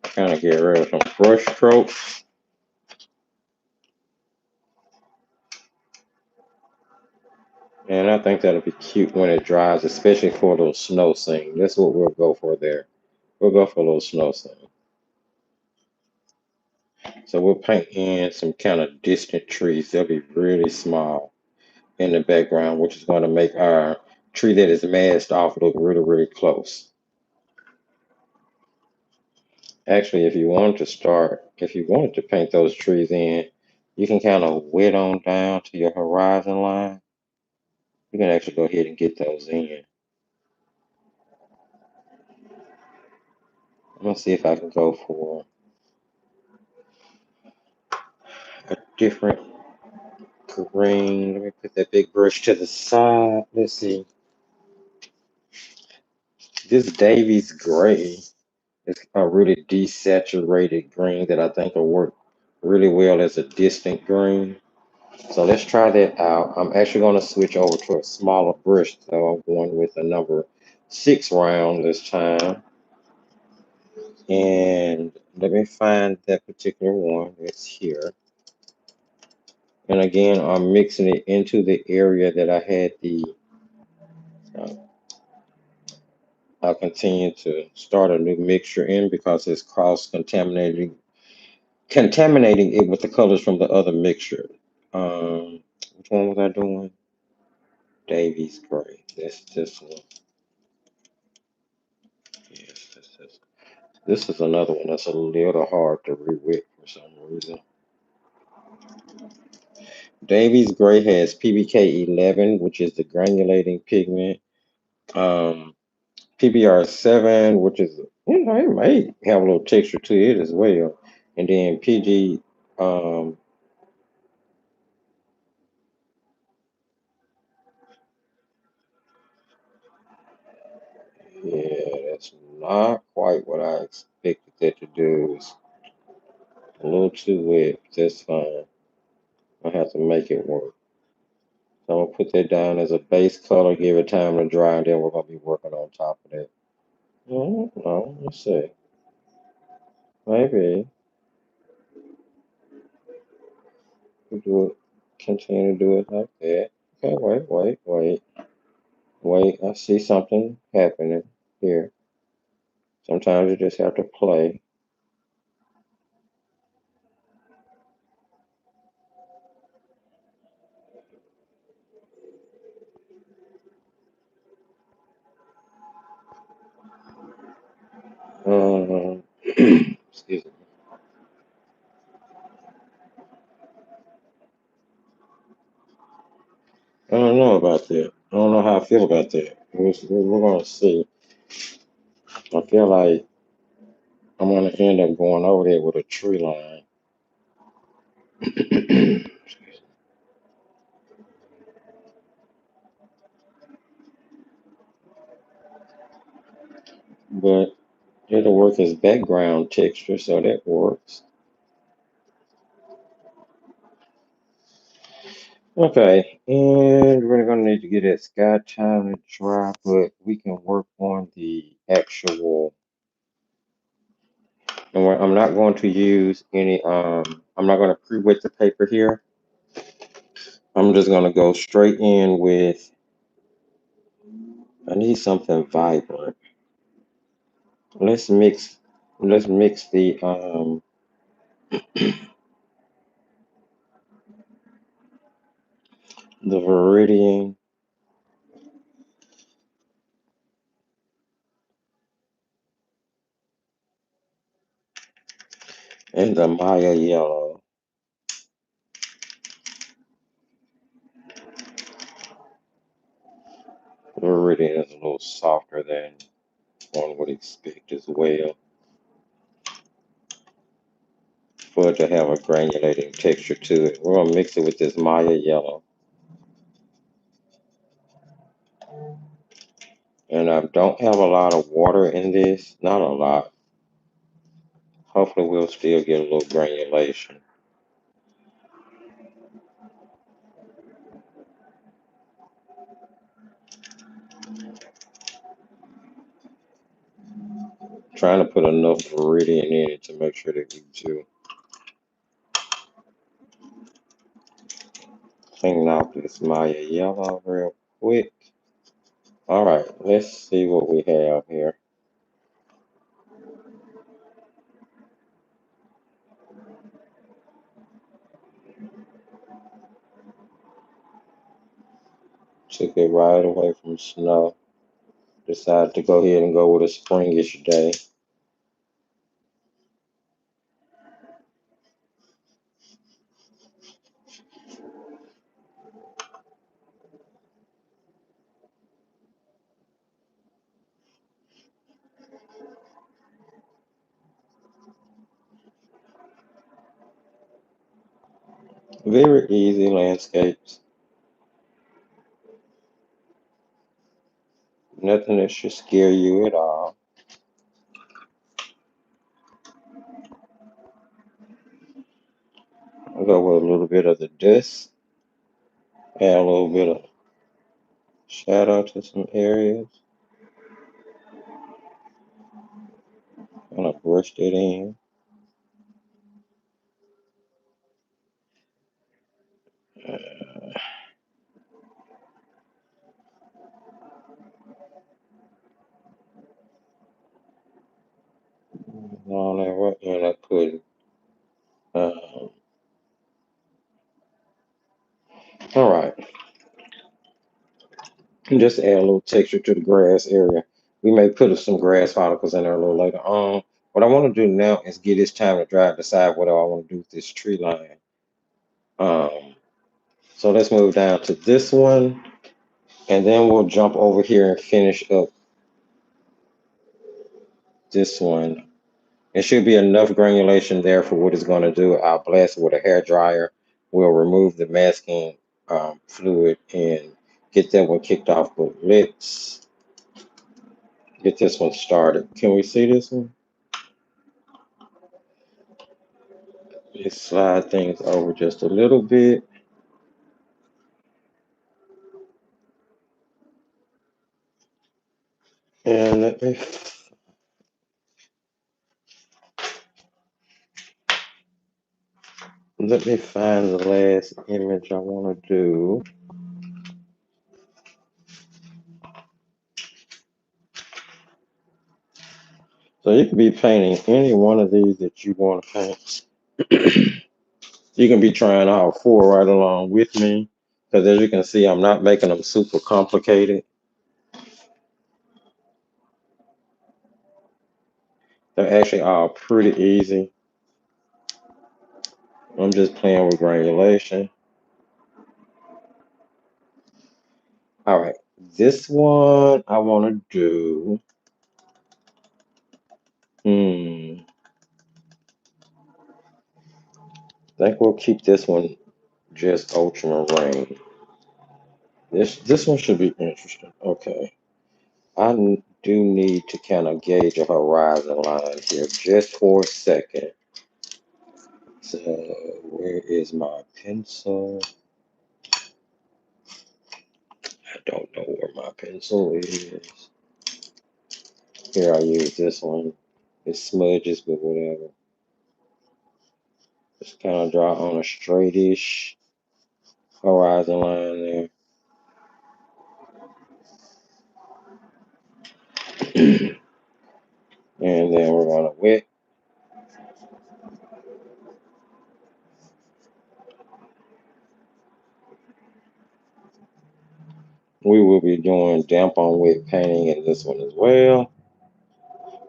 Speaker 1: Kind of get rid of some brush strokes. And I think that'll be cute when it dries, especially for a little snow scene. That's what we'll go for there. We'll go for a little snow scene. So we'll paint in some kind of distant trees. They'll be really small in the background, which is going to make our tree that is masked off look really, really close. Actually, if you wanted to paint those trees in, you can kind of wet on down to your horizon line. You can actually go ahead and get those in. I'm gonna see if I can go for a different green. Let me put that big brush to the side. Let's see. This Davies gray is a really desaturated green that I think will work really well as a distant green. So let's try that out. I'm actually going to switch over to a smaller brush. So I'm going with a number 6 round this time. And let me find that particular one. It's here. And again, I'm mixing it into the area that I had the, uh, I'll continue to start a new mixture in because it's contaminating it with the colors from the other mixture. Which one was I doing? Davies gray. That's this one. Yes, this is another one that's a little hard to re-wet for some reason. Davies gray has PBK 11, which is the granulating pigment. Um, PBR 7, which is, it may have a little texture to it as well. And then PG, yeah, that's not quite what I expected that to do. It's a little too wet. That's fine. I have to make it work. So I'm gonna put that down as a base color, give it time to dry, and then we're gonna be working on top of that. No, let's see. Maybe we do it, continue to do it like that. Okay, wait. I see something happening here. Sometimes you just have to play. Excuse me. I don't know about that. I don't know how I feel about that. We're gonna see. I feel like I'm gonna end up going over there with a tree line. But it'll work as background texture, so that works. Okay, and we're gonna need to get that sky time to dry, but we can work on the actual. And I'm not going to use any. I'm not going to pre-wet the paper here. I'm just gonna go straight in with. I need something vibrant. Let's mix. Let's mix the Viridian and the Maya yellow. gradient is a little softer than one would expect as well for it to have a granulating texture to it. We're gonna mix it with this Maya yellow. And I don't have a lot of water in this, not a lot. Hopefully we'll still get a little granulation. Trying to put enough gradient in it to make sure that we do clean off this Maya yellow real quick. All right, let's see what we have here. Took it right away from snow. Decided to go ahead and go with a springish day. Very easy landscapes. Nothing that should scare you at all. I'll go with a little bit of the dust, add a little bit of shadow to some areas. Kind of brush it in. On there, what end I put. All right, and just add a little texture to the grass area. We may put some grass follicles in there a little later on. What I want to do now is get this time to dry, decide what I want to do with this tree line. Um, so let's move down to this one, and then we'll jump over here and finish up this one. It should be enough granulation there for what it's going to do. I'll blast it with a hair dryer. We'll remove the masking fluid and get that one kicked off. But let's get this one started. Can we see this one? Let's slide things over just a little bit. And let me find the last image I want to do. So you can be painting any one of these that you want to paint. You can be trying all four right along with me, because as you can see, I'm not making them super complicated. They're actually all pretty easy. I'm just playing with granulation. All right, this one I want to do. I think we'll keep this one just ultramarine. This one should be interesting. Okay, do need to kind of gauge a horizon line here just for a second. So where is my pencil? I don't know where my pencil is. Here, I use this one. It smudges, but whatever. Just kind of draw on a straightish horizon line there. And then we're going to wet. We will be doing damp on wet painting in this one as well.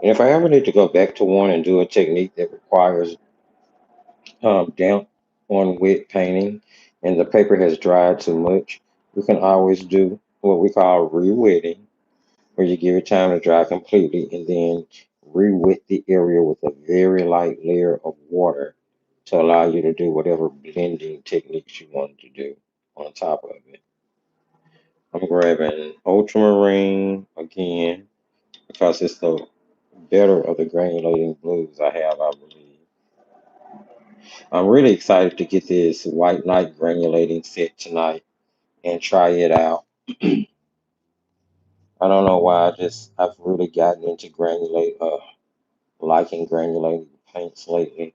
Speaker 1: And if I ever need to go back to one and do a technique that requires damp on wet painting and the paper has dried too much, we can always do what we call re-wetting, where you give it time to dry completely and then re-wet the area with a very light layer of water to allow you to do whatever blending techniques you want to do on top of it. I'm grabbing ultramarine again because it's the better of the granulating blues I have, I believe. I'm really excited to get this white night granulating set tonight and try it out. I don't know why, I've really gotten into liking granulated paints lately.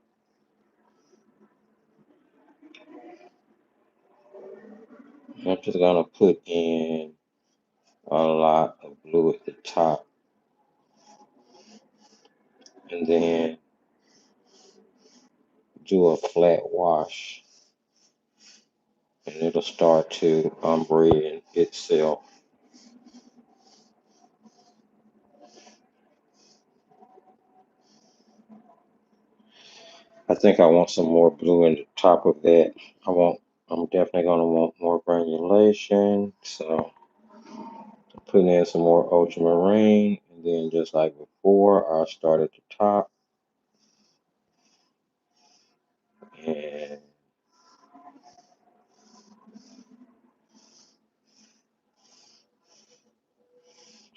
Speaker 1: I'm just gonna put in a lot of blue at the top and then do a flat wash and it'll start to ombre itself. I think I want some more blue in the top of that. I want, I'm definitely gonna want more granulation. So putting in some more ultramarine and then just like before, I'll start at the top and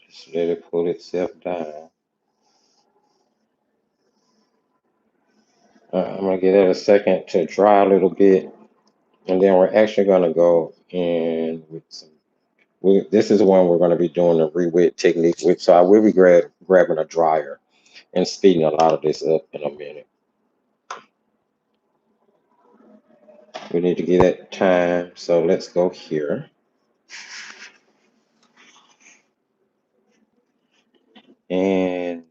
Speaker 1: just let it pull itself down. I'm gonna give that a second to dry a little bit, and then we're actually gonna go in with some. This is one we're gonna be doing the re-wet technique with. So I will be grabbing a dryer and speeding a lot of this up in a minute. We need to give that time. So let's go here, and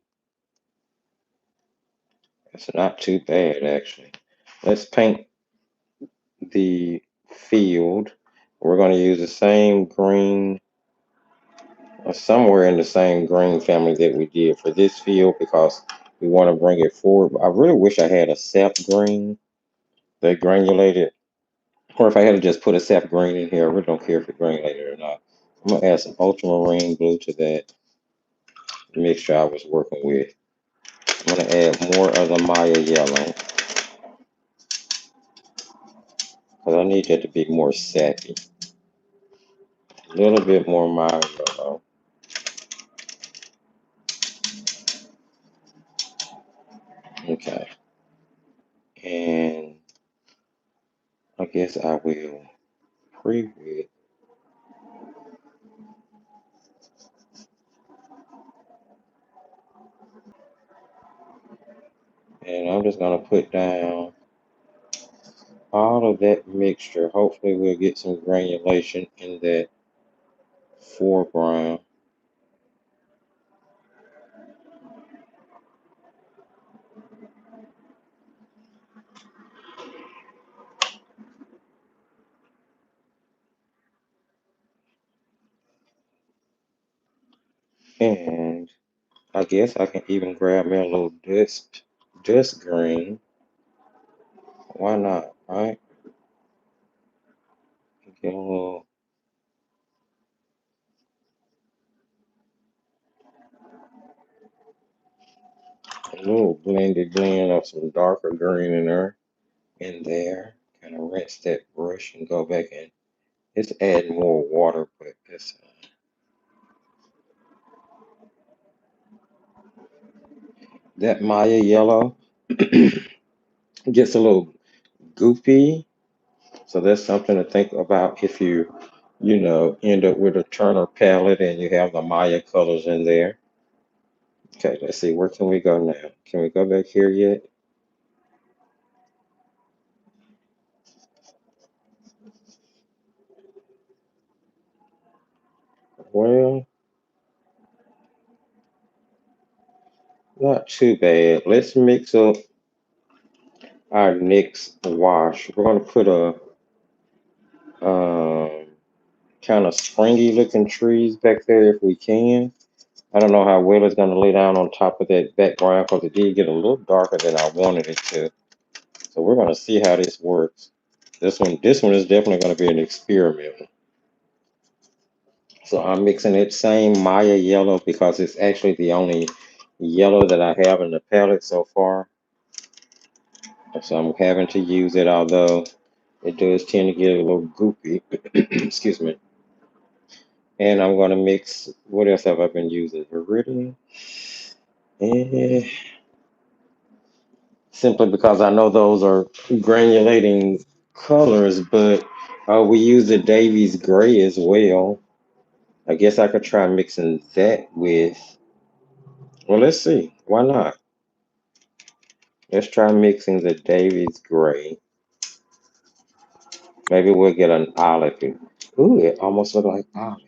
Speaker 1: it's not too bad actually. Let's paint the field. We're going to use the same green, or somewhere in the same green family that we did for this field because we want to bring it forward. I really wish I had a sap green that granulated, or if I had to just put a sap green in here. I really don't care if it granulated or not. I'm going to add some ultramarine blue to that mixture I was working with. I'm going to add more of the Maya yellow because I need that to be more sappy. A little bit more Maya yellow. Okay. And I guess I will pre-wet. And I'm just going to put down all of that mixture. Hopefully we'll get some granulation in that foreground. And I guess I can even grab me a little dust green. Why not, right? Get a little blended blend of some darker green in there. Kind of rinse that brush and go back and it's adding more water, but it's that Maya yellow gets a little goopy. So that's something to think about if you end up with a Turner palette and you have the Maya colors in there. Okay, let's see, where can we go now? Can we go back here yet? Well, not too bad. Let's mix up our next wash. We're gonna put a um, kind of springy looking trees back there if we can. I don't know how well it's gonna lay down on top of that background because it did get a little darker than I wanted it to. So we're gonna see how this works. This one is definitely gonna be an experiment. So I'm mixing that same Maya yellow because it's actually the only yellow that I have in the palette so far. So I'm having to use it, although it does tend to get a little goopy. Excuse me. And I'm going to mix, what else have I been using? Iridium. Eh, simply because I know those are granulating colors, but we use the Davies gray as well. I guess I could try mixing that with, well, let's see. Why not? Let's try mixing the Davies gray. Maybe we'll get an olive. Ooh, it almost looks like olive.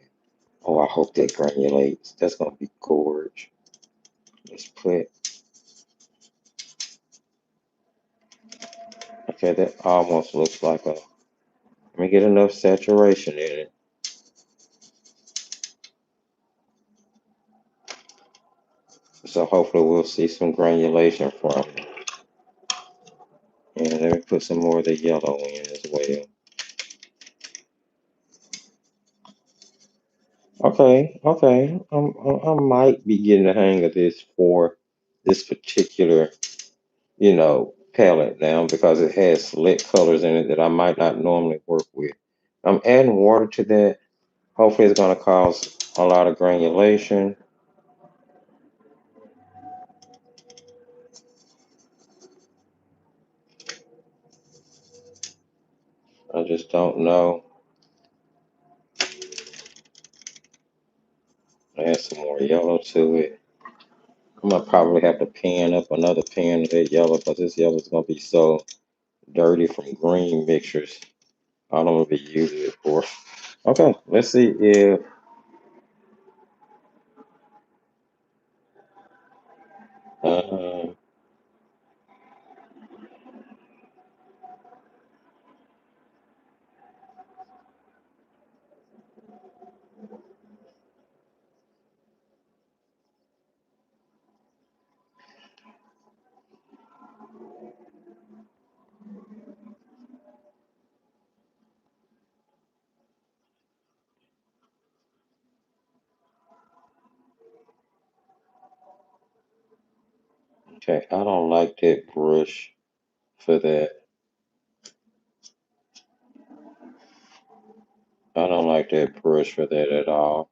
Speaker 1: Oh, I hope that granulates. That's going to be gorgeous. Let's put, okay, that almost looks like a, let me get enough saturation in it. So hopefully we'll see some granulation from it. And let me put some more of the yellow in as well. Okay, okay. I might be getting the hang of this for this particular, palette now because it has select colors in it that I might not normally work with. I'm adding water to that. Hopefully it's going to cause a lot of granulation. I just don't know. Add some more yellow to it. I'm gonna probably have to pan up another pan of that yellow because this yellow is gonna be so dirty from green mixtures. I don't want to be using it for. Okay, let's see if uh, okay. I don't like that brush for that. I don't like that brush for that at all.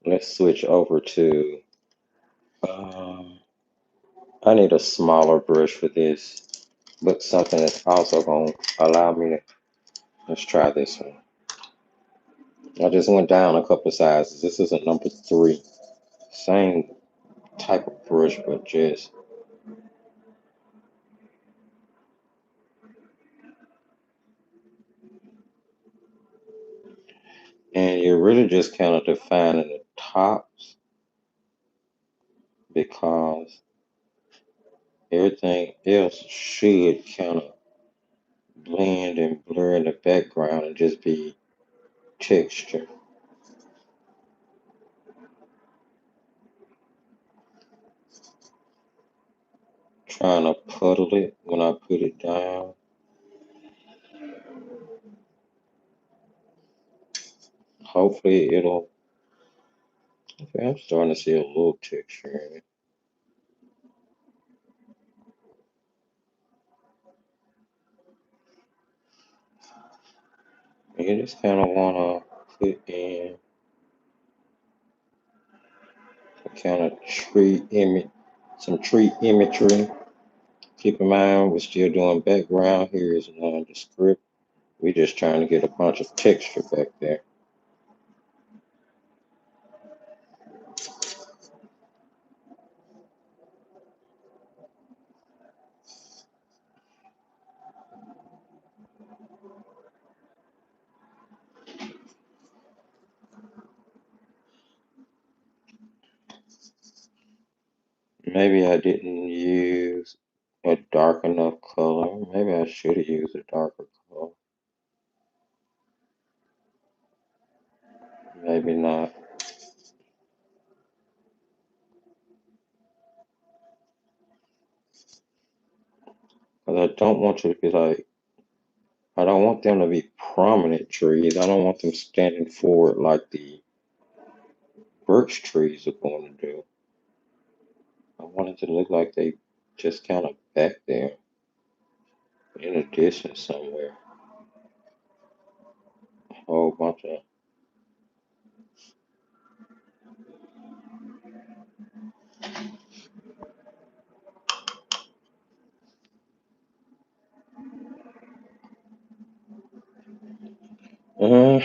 Speaker 1: Let's switch over to. Um, I need a smaller brush for this, but something that's also gonna allow me to. Let's try this one. I just went down a couple sizes. This is a number 3. Same type of brush, but just, and you're really just kind of defining the tops because everything else should kind of blend and blur in the background and just be texture. Trying to puddle it when I put it down. Hopefully it'll, okay, I'm starting to see a little texture in it. And you just kind of want to put in a kind of tree image, some tree imagery. Keep in mind, we're still doing background. Here is nondescript. We're just trying to get a bunch of texture back there. Maybe I didn't use a dark enough color. Maybe I should have used a darker color. Maybe not. Because I don't want to be like, I don't want them to be prominent trees. I don't want them standing forward like the birch trees are going to do. I want it to look like they just kind of back there in a distance somewhere. A whole bunch of. Uh,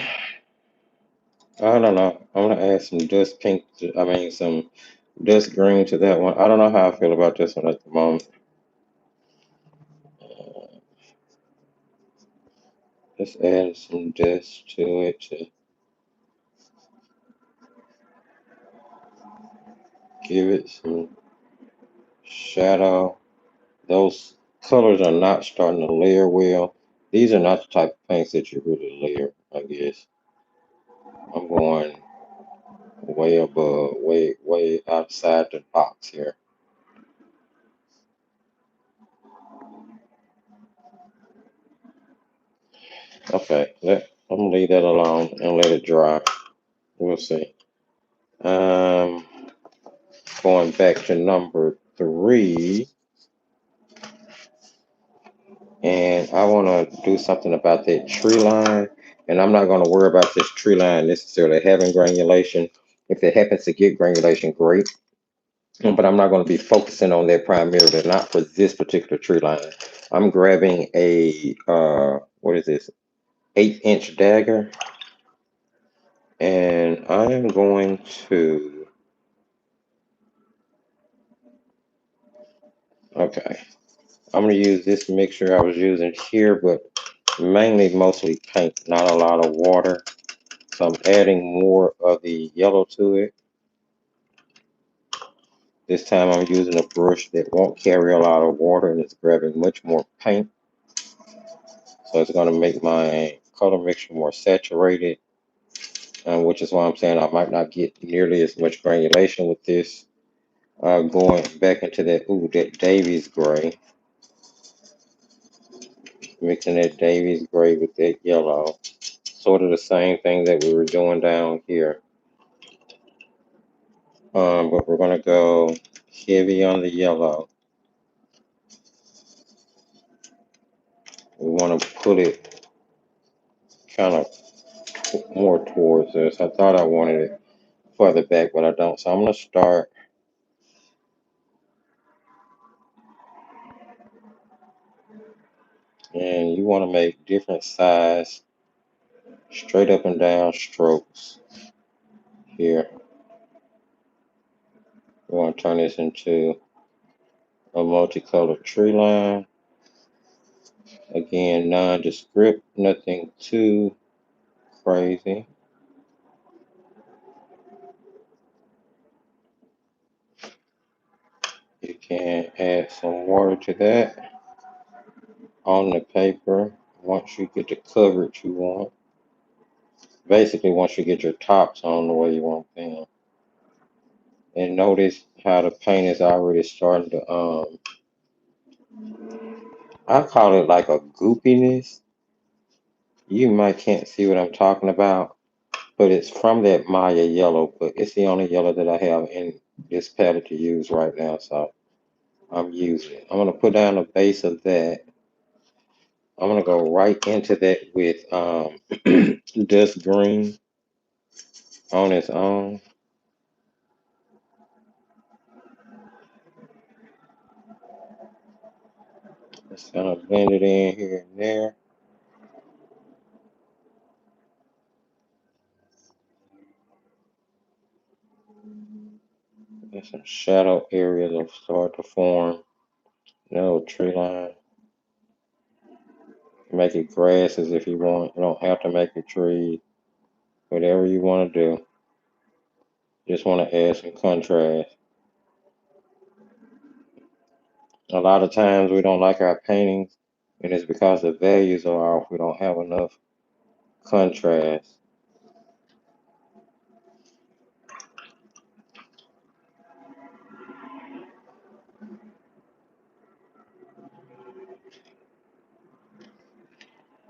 Speaker 1: I don't know. I'm gonna add some dust pink. I mean, some dust green to that one. I don't know how I feel about this one at the moment. Uh, just add some dust to it to give it some shadow. Those colors are not starting to layer well. These are not the type of paints that you really layer, I guess. I'm going way above, way outside the box here. Okay, I'm gonna leave that alone and let it dry. We'll see. Um, Going back to number three, and I want to do something about that tree line. And I'm not going to worry about this tree line necessarily having granulation. If it happens to get granulation, great. But I'm not going to be focusing on that primarily, not for this particular tree line. I'm grabbing a, what is this, 8-inch dagger, and I am going to, okay, I'm going to use this mixture I was using here, but mainly mostly paint, not a lot of water. So I'm adding more of the yellow to it. This time I'm using a brush that won't carry a lot of water and it's grabbing much more paint. So it's going to make my color mixture more saturated, which is why I'm saying I might not get nearly as much granulation with this. Going back into that Davies gray, mixing that Davies gray with that yellow. Sort of the same thing that we were doing down here. But we're going to go heavy on the yellow. We want to put it kind of more towards us. I thought I wanted it further back, but I don't. So I'm going to start, and you want to make different size, straight up and down strokes here. We want to turn this into a multicolored tree line. Again, nondescript, nothing too crazy. You can add some water to that on the paper once you get the coverage you want. Basically, once you get your tops on the way you want them. And notice how the paint is already starting to, I call it like a goopiness. You might can't see what I'm talking about, but it's from that Maya yellow, but it's the only yellow that I have in this palette to use right now, so I'm using it. I'm gonna put down the base of that. I'm gonna go right into that with dust green on its own. Just gonna blend it in here and there. And some shadow areas will start to form. No tree line. Make it grasses if you want. You don't have to make it trees. Whatever you want to do. Just want to add some contrast. A lot of times we don't like our paintings, and it's because the values are off. We don't have enough contrast.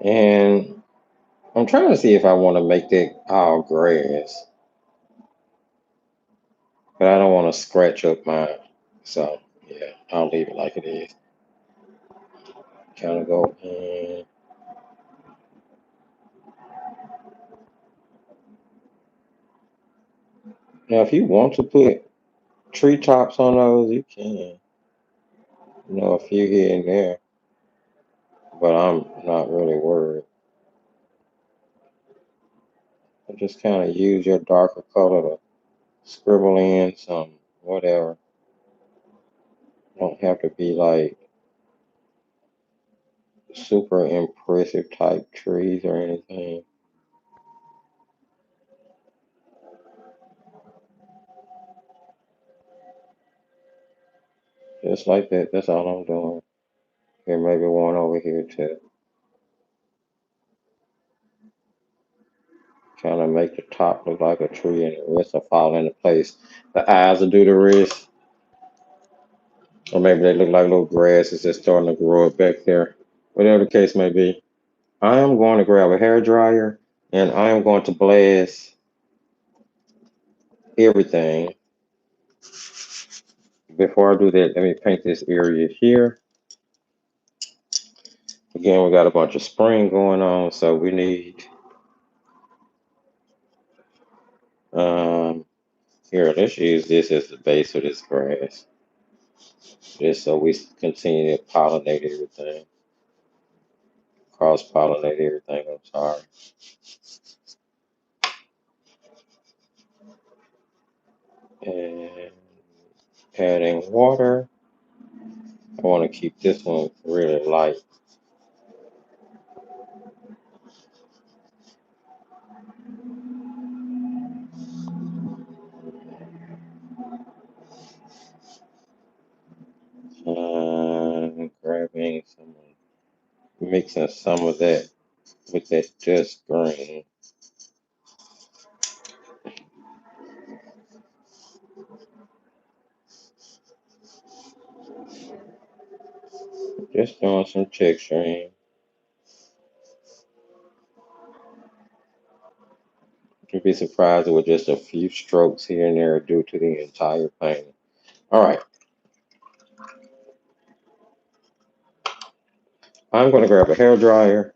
Speaker 1: And I'm trying to see if I want to make that all grass, but I don't want to scratch up mine. So yeah, I'll leave it like it is. Kind of go in. Now, if you want to put treetops on those, you can. A few here and there, but I'm not really worried. I just kind of use your darker color to scribble in some whatever. Don't have to be like super impressive type trees or anything. Just like that. That's all I'm doing. Here, maybe one over here to kind of make the top look like a tree and the rest will fall into place. The eyes will do the rest. Or maybe they look like little grasses that's starting to grow up back there. Whatever the case may be. I am going to grab a hair dryer and I am going to blast everything. Before I do that, let me paint this area here. Again, we got a bunch of spring going on, so we need um here, let's use this as the base of this grass. Just so we continue to pollinate everything. Cross pollinate everything, I'm sorry. And adding water. I want to keep this one really light. Grabbing some, mixing some of that with that just green. Just doing some texturing. You'd be surprised with just a few strokes here and there due to the entire painting. All right, I'm going to grab a hair dryer.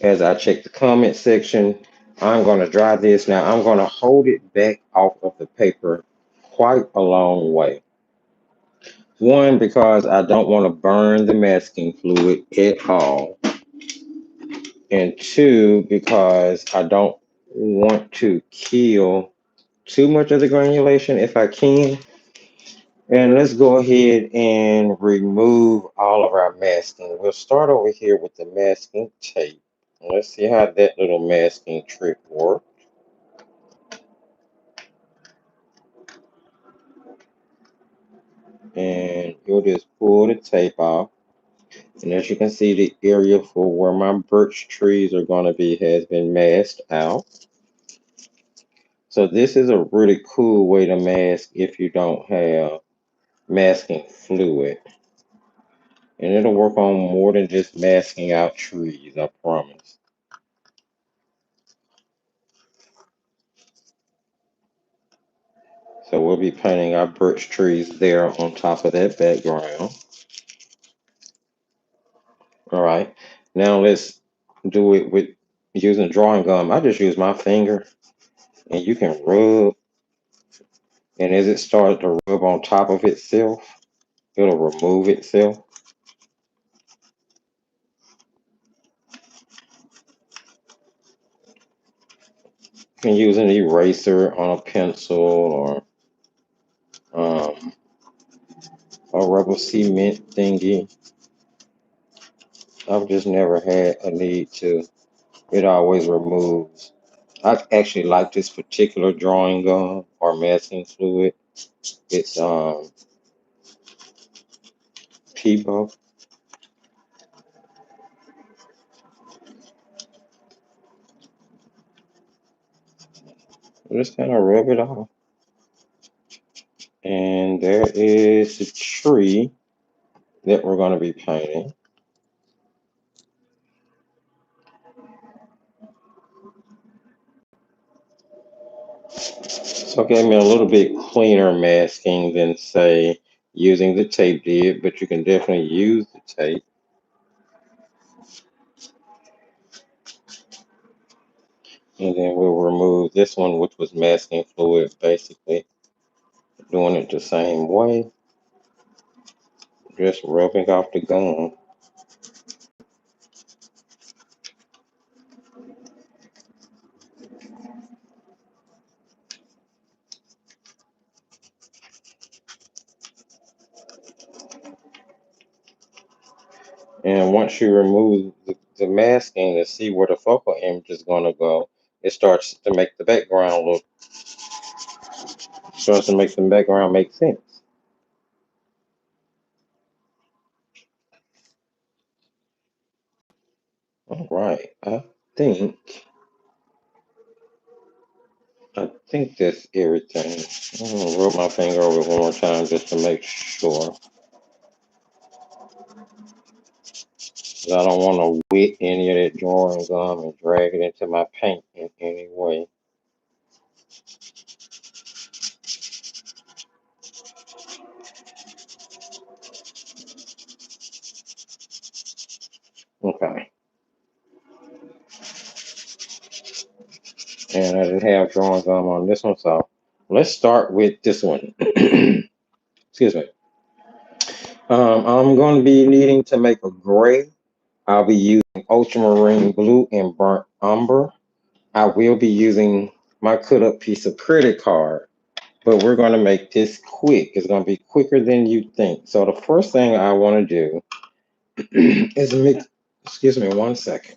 Speaker 1: As I check the comment section, I'm going to dry this. Now I'm going to hold it back off of the paper quite a long way. One, because I don't want to burn the masking fluid at all. And two, because I don't want to kill too much of the granulation if I can. And let's go ahead and remove all of our masking. We'll start over here with the masking tape. Let's see how that little masking trick works. And you'll just pull the tape off. And as you can see, the area for where my birch trees are going to be has been masked out. So this is a really cool way to mask if you don't have masking fluid. And it'll work on more than just masking out trees, I promise. So we'll be painting our birch trees there on top of that background. All right. Now let's do it with using drawing gum. I just use my finger and you can rub. And as it starts to rub on top of itself, it'll remove itself. You can use an eraser on a pencil or um, a rubber cement thingy. I've just never had a need to. It always removes. I actually like this particular drawing gum or masking fluid. It's Peebo. Just kind of rub it off. And there is the tree that we're going to be painting. also gave me a little bit cleaner masking than, say, using the tape did, but you can definitely use the tape. And then we'll remove this one, which was masking fluid, basically doing it the same way, just rubbing off the gum. And once you remove the masking to see where the focal image is going to go, it starts to make the background make sense. All right, think I think that's everything. I'm gonna rub my finger over it one more time just to make sure. 'Cause I don't want to wet any of that drawing gum and drag it into my paint in any way. Okay. And I didn't have drawing gum on this one, so let's start with this one. Excuse me. I'm going to be needing to make a gray. I'll be using ultramarine blue and burnt umber. I will be using my cut up piece of credit card, but we're going to make this quick. It's going to be quicker than you think. So the first thing I want to do is mix, excuse me, one second.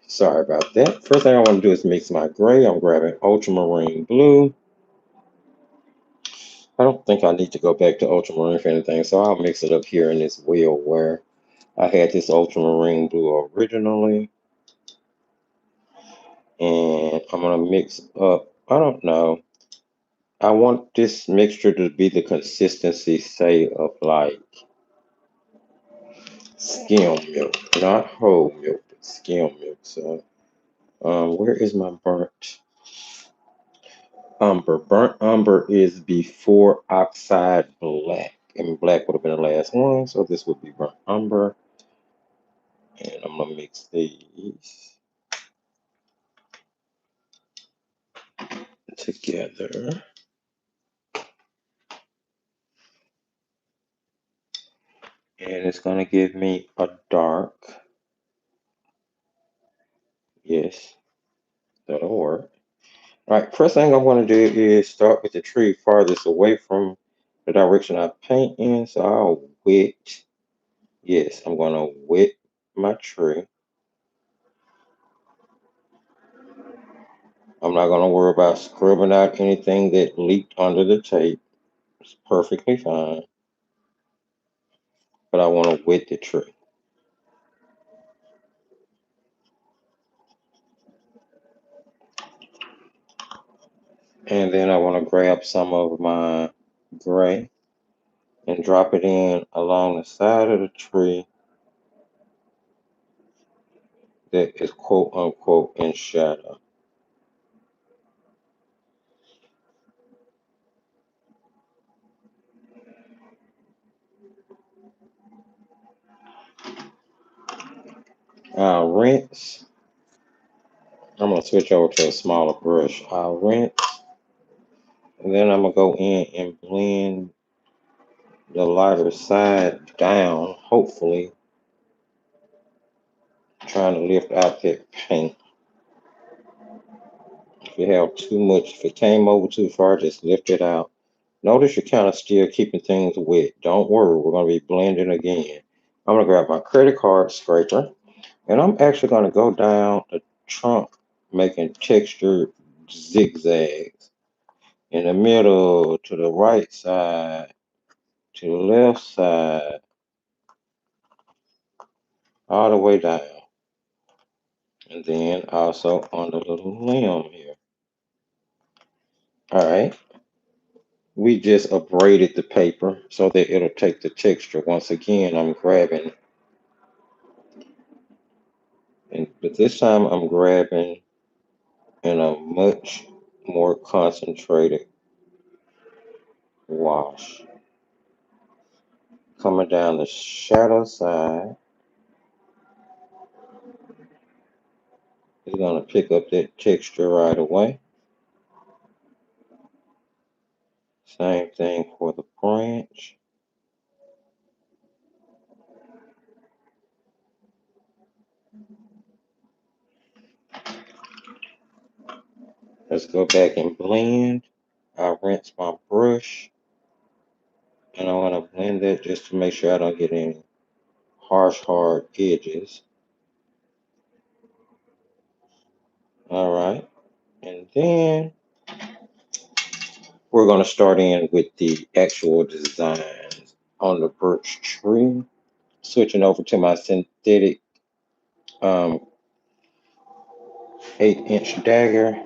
Speaker 1: Sorry about that. First thing I want to do is mix my gray. I'm grabbing ultramarine blue. I don't think I need to go back to ultramarine for anything, so I'll mix it up here in this wheel where I had this ultramarine blue originally. And I'm going to mix up, I don't know, I want this mixture to be the consistency, say, of like skim milk, not whole milk, but skim milk. So, where is my burnt umber? Burnt umber is before oxide black, and black would have been the last one. So this would be burnt umber, and I'm gonna mix these together, and it's gonna give me a dark. Yes, that'll work. All right, first thing I want to do is start with the tree farthest away from the direction I paint in. So I'll wet, yes, I'm going to wet my tree. I'm not going to worry about scrubbing out anything that leaked under the tape. It's perfectly fine. But I want to wet the tree. And then I want to grab some of my gray and drop it in along the side of the tree that is quote unquote in shadow. I'll rinse. I'm going to switch over to a smaller brush. I'll rinse, and then I'm going to go in and blend the lighter side down, hopefully trying to lift out that paint. If you have too much, if it came over too far, just lift it out. Notice you're kind of still keeping things wet. Don't worry, we're going to be blending again. I'm going to grab my credit card scraper, and I'm actually going to go down the trunk making textured zigzags in the middle, to the right side, to the left side, all the way down. And then also on the little limb here. All right. We just abraded the paper so that it'll take the texture. Once again, I'm grabbing But this time I'm grabbing in a much more concentrated wash. Coming down the shadow side, it's going to pick up that texture right away. Same thing for the branch. Let's go back and blend. I rinse my brush and I want to blend that just to make sure I don't get any harsh, hard edges. All right. And then we're going to start in with the actual designs on the birch tree. Switching over to my synthetic um, 8-inch dagger.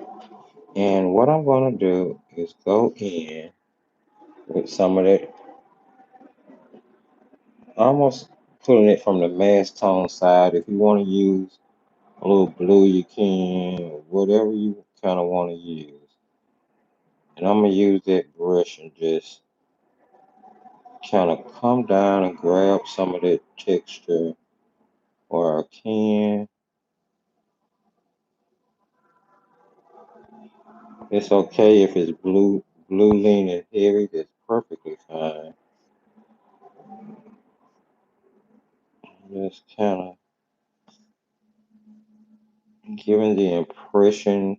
Speaker 1: And what I'm going to do is go in with some of that, almost pulling it from the mass tone side. If you want to use a little blue, you can, or whatever you kind of want to use. And I'm going to use that brush and just kind of come down and grab some of that texture where I can. It's okay if it's blue leaning heavy, that's perfectly fine. Just kind of giving the impression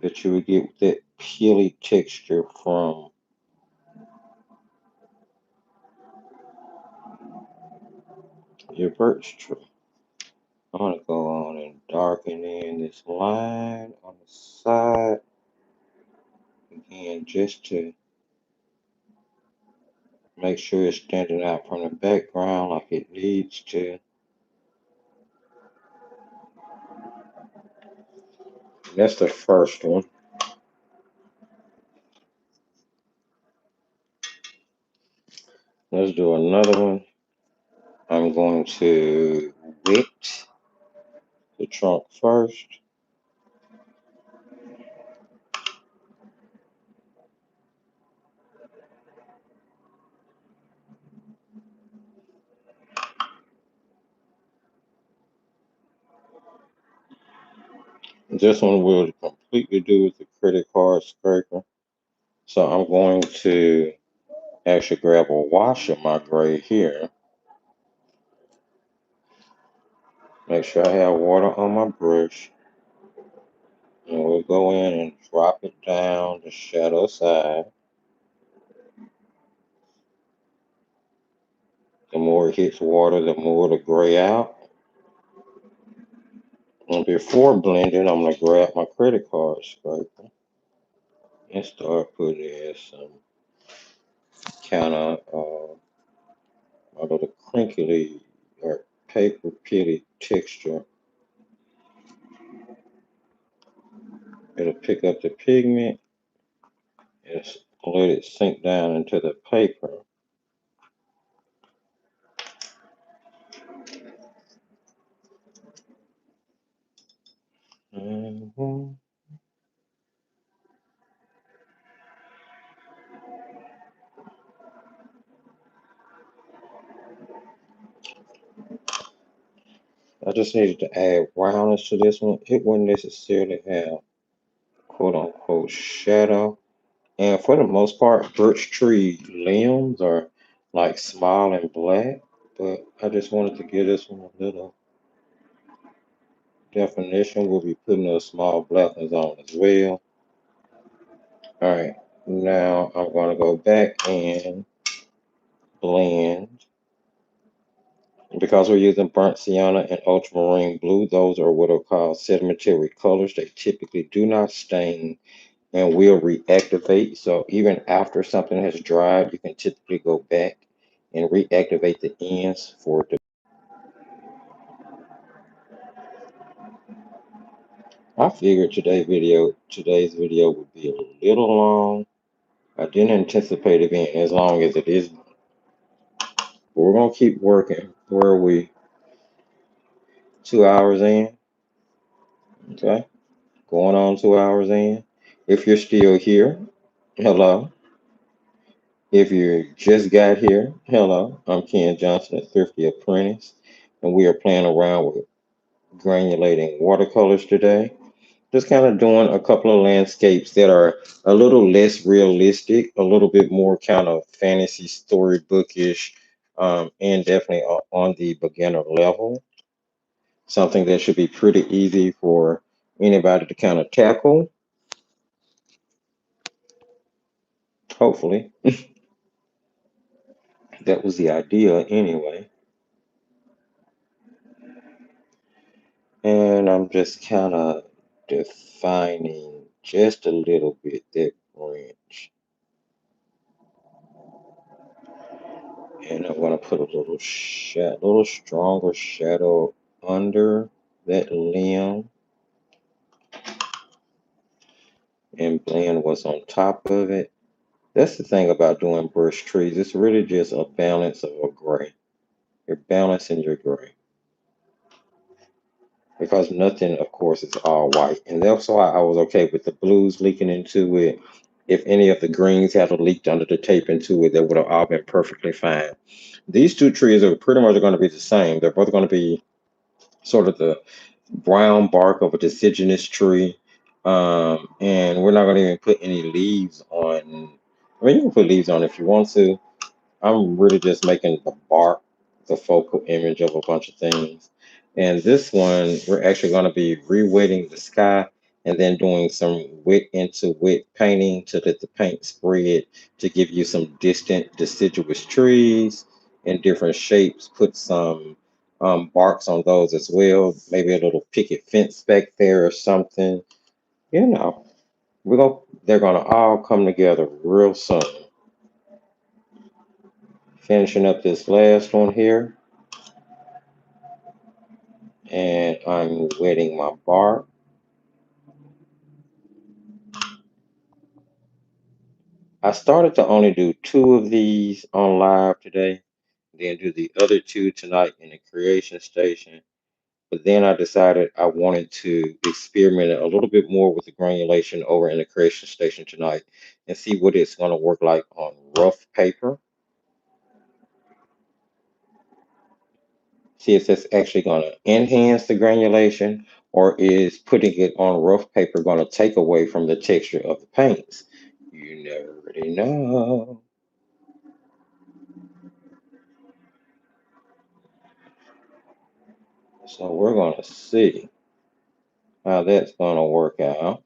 Speaker 1: that you would get that peely texture from your birch tree. I'm going to go on and darken in this line on the side again just to make sure it's standing out from the background like it needs to. That's the first one. Let's do another one. I'm going to wet the trunk first. This one will completely do with the credit card scraper. So I'm going to actually grab a wash of my gray here. Make sure I have water on my brush. And we'll go in and drop it down the shadow side. The more it hits water, the more it'll gray out. And before blending, I'm going to grab my credit card scraper and start putting in some kind of a little crinkly or paper pitty texture. It'll pick up the pigment and let it sink down into the paper. Mhm. I just needed to add roundness to this one. It wouldn't necessarily have quote unquote shadow. And for the most part, birch tree limbs are like small and black, but I just wanted to give this one a little definition. We'll be putting those small black ones on as well. All right, now I'm going to go back and blend. Because we're using burnt sienna and ultramarine blue, those are what are called sedimentary colors. They typically do not stain and will reactivate. So even after something has dried, you can typically go back and reactivate the ends for it to. I figured today's video would be a little long. I didn't anticipate it being as long as it is. But we're gonna keep working where we 2 hours in. Okay, going on 2 hours in. If you're still here, hello. If you just got here, hello. I'm Ken Johnson, a Thrifty Apprentice, and we are playing around with granulating watercolors today. Just kind of doing a couple of landscapes that are a little less realistic, a little bit more kind of fantasy storybookish, and definitely on the beginner level. Something that should be pretty easy for anybody to kind of tackle, hopefully. That was the idea anyway. And I'm just kind of defining just a little bit that branch. And I'm going to put a little little stronger shadow under that limb and blend what's on top of it. That's the thing about doing brush trees. It's really just a balance of a gray. You're balancing your gray because nothing, of course, is all white. And that's why I was okay with the blues leaking into it. If any of the greens had leaked under the tape into it, that would have all been perfectly fine. These two trees are pretty much going to be the same. They're both going to be sort of the brown bark of a deciduous tree. And we're not going to even put any leaves on. I mean, you can put leaves on if you want to. I'm really just making the bark the focal image of a bunch of things. And this one, we're actually going to be rewetting the sky and then doing some wet into wet painting to let the paint spread to give you some distant deciduous trees in different shapes. Put some barks on those as well. Maybe a little picket fence back there or something. You know, they're gonna all come together real soon. Finishing up this last one here, and I'm wetting my bark. I started to only do two of these on live today, then do the other two tonight in the creation station. But then I decided I wanted to experiment a little bit more with the granulation over in the creation station tonight and see what it's going to work like on rough paper. See if that's actually going to enhance the granulation or is putting it on rough paper going to take away from the texture of the paints. You never really know. So we're going to see how that's going to work out.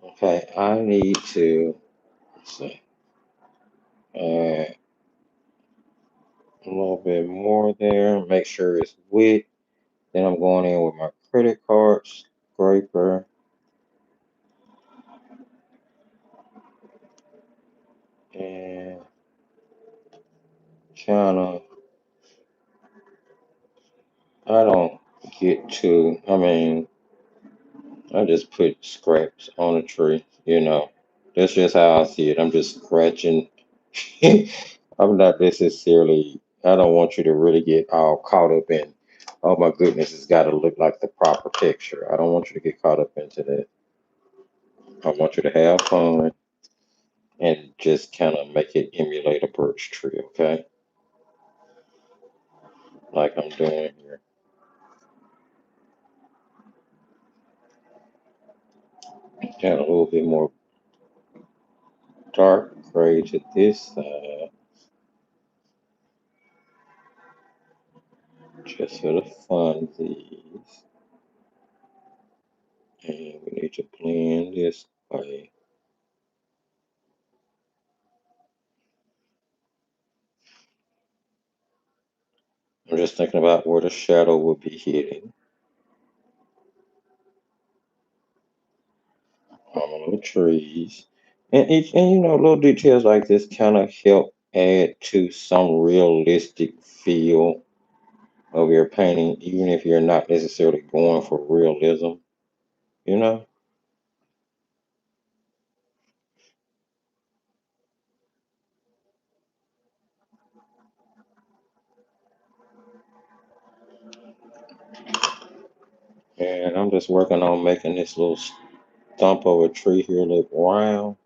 Speaker 1: Okay, I need to, let's see, add a little bit more there, make sure it's wet. Then I'm going in with my credit card scraper and kind of, I don't get to, I mean, I just put scraps on a tree, you know. That's just how I see it. I'm just scratching. I'm not necessarily, I don't want you to really get all caught up in, oh my goodness, it's got to look like the proper texture. I don't want you to get caught up into that. I want you to have fun and just kind of make it emulate a birch tree, okay? Like I'm doing here. Add a little bit more dark gray to this side, just for the funsies. And we need to blend this way. I'm just thinking about where the shadow will be hitting on the trees. And each and you know, little details like this kind of help add to some realistic feel of your painting, even if you're not necessarily going for realism. you know? And I'm just working on making this little stump of a tree here look round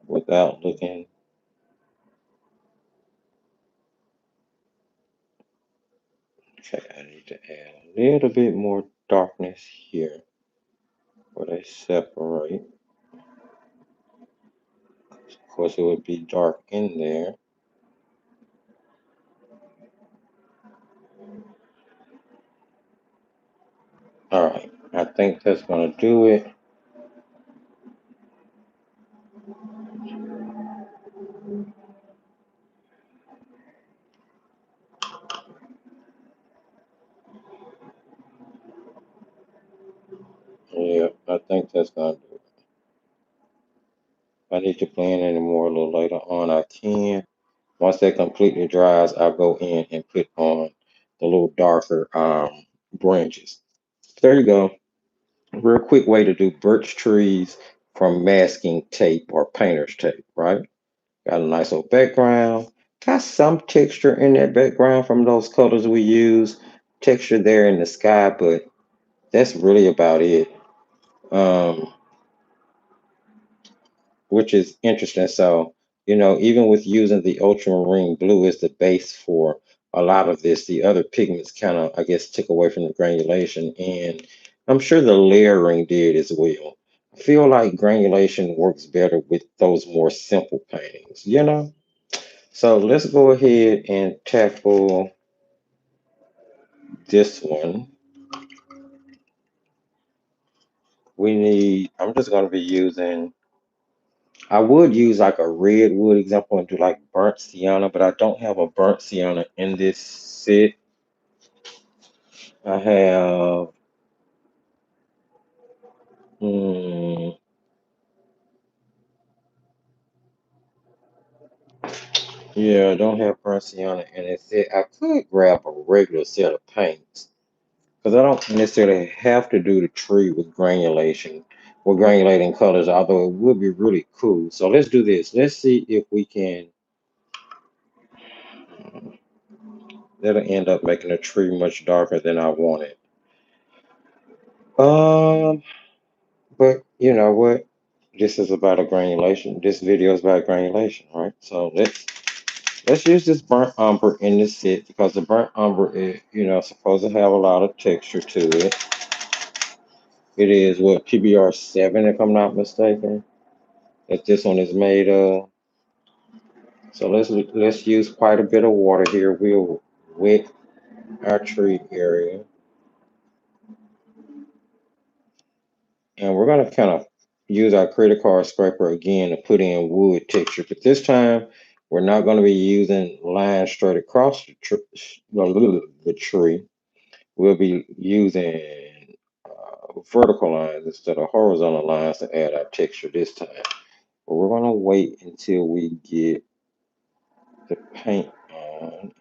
Speaker 1: without looking. Okay, I need to add a little bit more darkness here where they separate. Of course, it would be dark in there. All right, I think that's gonna do it. Yeah, I think that's gonna do it. If I need to blend any more a little later on, I can. Once that completely dries, I'll go in and put on the little darker branches. There you go. Real quick way to do birch trees from masking tape or painter's tape, right? Got a nice little background. Got some texture in that background from those colors we use. Texture there in the sky, but that's really about it. Um, which is interesting. So, even with using the ultramarine blue as the base for a lot of this, the other pigments kind of, I guess, took away from the granulation, and I'm sure the layering did as well. I feel like granulation works better with those more simple paintings. So let's go ahead and tackle this one. I'm just going to be using, I would use like a red wood example and do like burnt sienna, but I don't have a burnt sienna in this set. I have, hmm, yeah, I don't have burnt sienna in this set. I could grab a regular set of paints because I don't necessarily have to do the tree with granulation, with granulating colors, although it would be really cool. So let's do this. Let's see if we can, that'll end up making the tree much darker than I wanted. Um, but you know what? This is about a granulation. This video is about granulation, right? So let's use this burnt umber in this set because the burnt umber is, supposed to have a lot of texture to it. It is what PBR 7, if I'm not mistaken, that this one is made of. So let's use quite a bit of water here. We'll wet our tree area, and we're gonna kind of use our credit card scraper again to put in wood texture. But this time, we're not going to be using lines straight across the tree. We'll be using vertical lines instead of horizontal lines to add our texture this time. But we're going to wait until we get the paint on.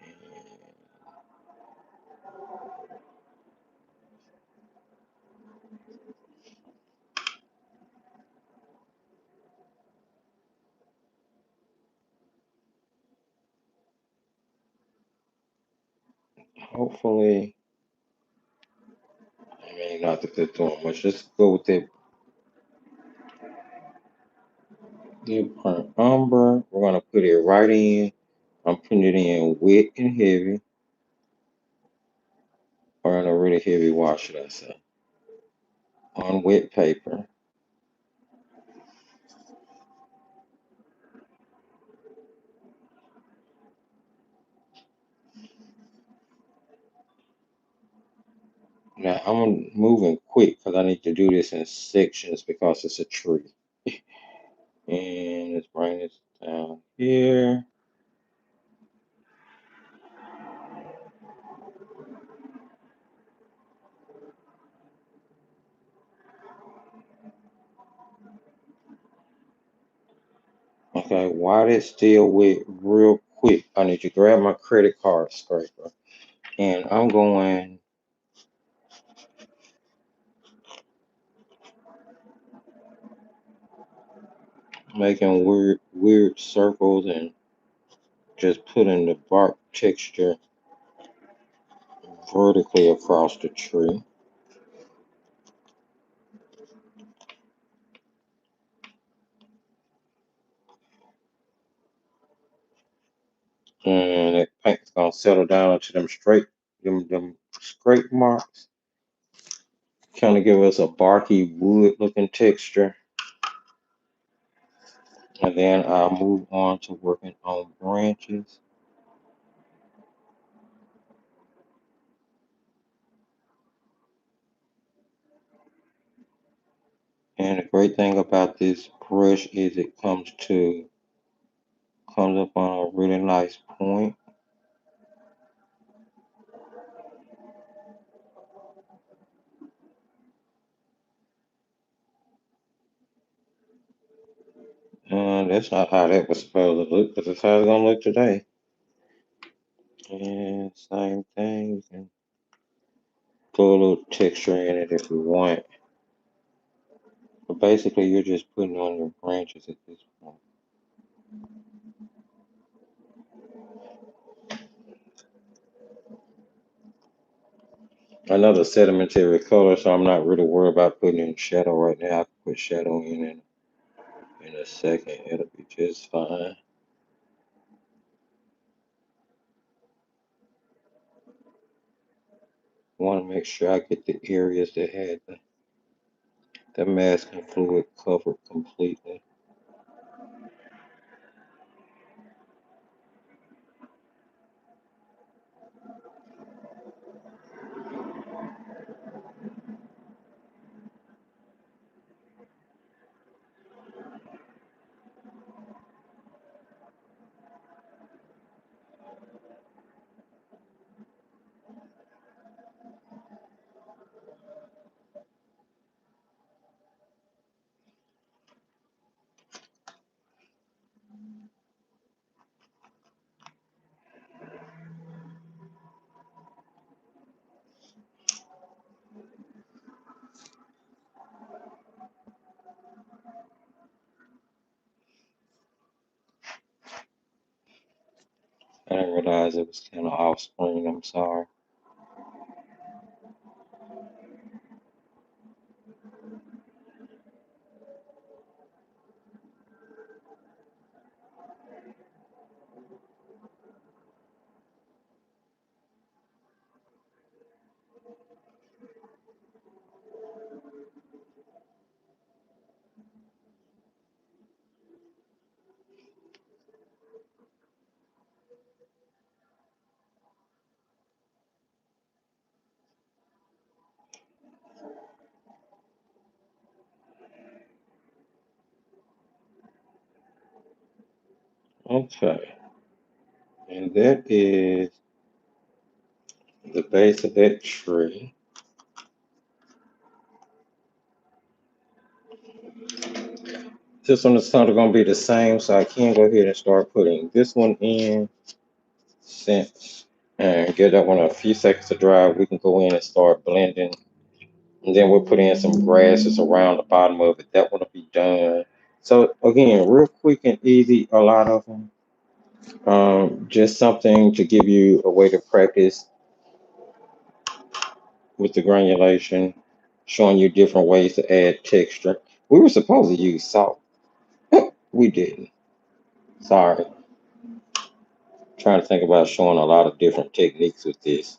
Speaker 1: And hopefully, I mean, not that they're doing much. Let's go with the burnt umber. We're going to put it right in. I'm putting it in wet and heavy, or in a really heavy wash, should I say, on wet paper. Now I'm moving quick because I need to do this in sections because it's a tree. And let's bring this down here. Okay, while it's still wet, real quick, I need to grab my credit card scraper, and I'm going making weird circles and just putting the bark texture vertically across the tree. And that paint's gonna settle down into them scrape marks. Kind of give us a barky wood looking texture. And then I'll move on to working on branches. And the great thing about this brush is it comes up on a really nice point. And that's not how that was supposed to look, but that's how it's gonna look today. And same thing, you can throw a little texture in it if you want. But basically you're just putting on your branches at this point. Another sedimentary color, so I'm not really worried about putting in shadow right now. I can put shadow in a second. It'll be just fine. I want to make sure I get the areas that had the masking fluid covered completely. I didn't realize it was kind of off screen. I'm sorry. Okay, and that is the base of that tree. This one is kind of going to be the same, so I can go ahead and start putting this one in since and give that one a few seconds to dry. We can go in and start blending, and then we'll put in some grasses around the bottom of it. That one will be done. So again, real quick and easy, a lot of them. Just something to give you a way to practice with the granulation, showing you different ways to add texture. We were supposed to use salt. We didn't. Sorry. Trying to think about showing a lot of different techniques with this,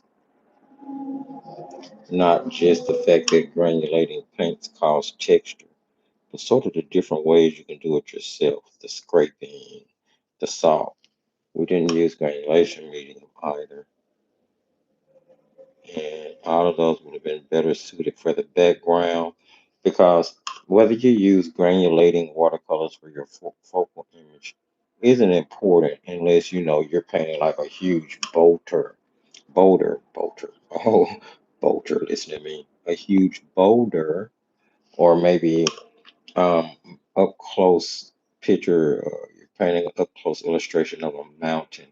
Speaker 1: not just the fact that granulating paints cause texture, but sort of the different ways you can do it yourself. The scraping, the salt. We didn't use granulation medium either. And all of those would have been better suited for the background because whether you use granulating watercolors for your focal image isn't important unless you know you're painting like a huge boulder, oh, boulder, listen to me, a huge boulder, or maybe um, up close picture, you're painting an up close illustration of a mountain,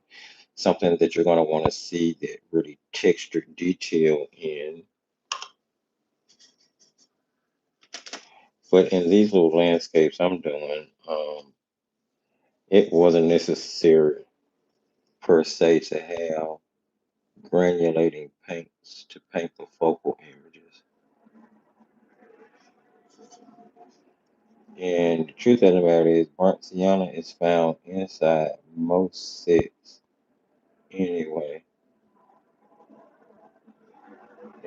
Speaker 1: something that you're going to want to see that really texture detail in. But in these little landscapes I'm doing, It wasn't necessary per se to have granulating paints to paint the focal images. And the truth of the matter is, burnt sienna is found inside most sets anyway.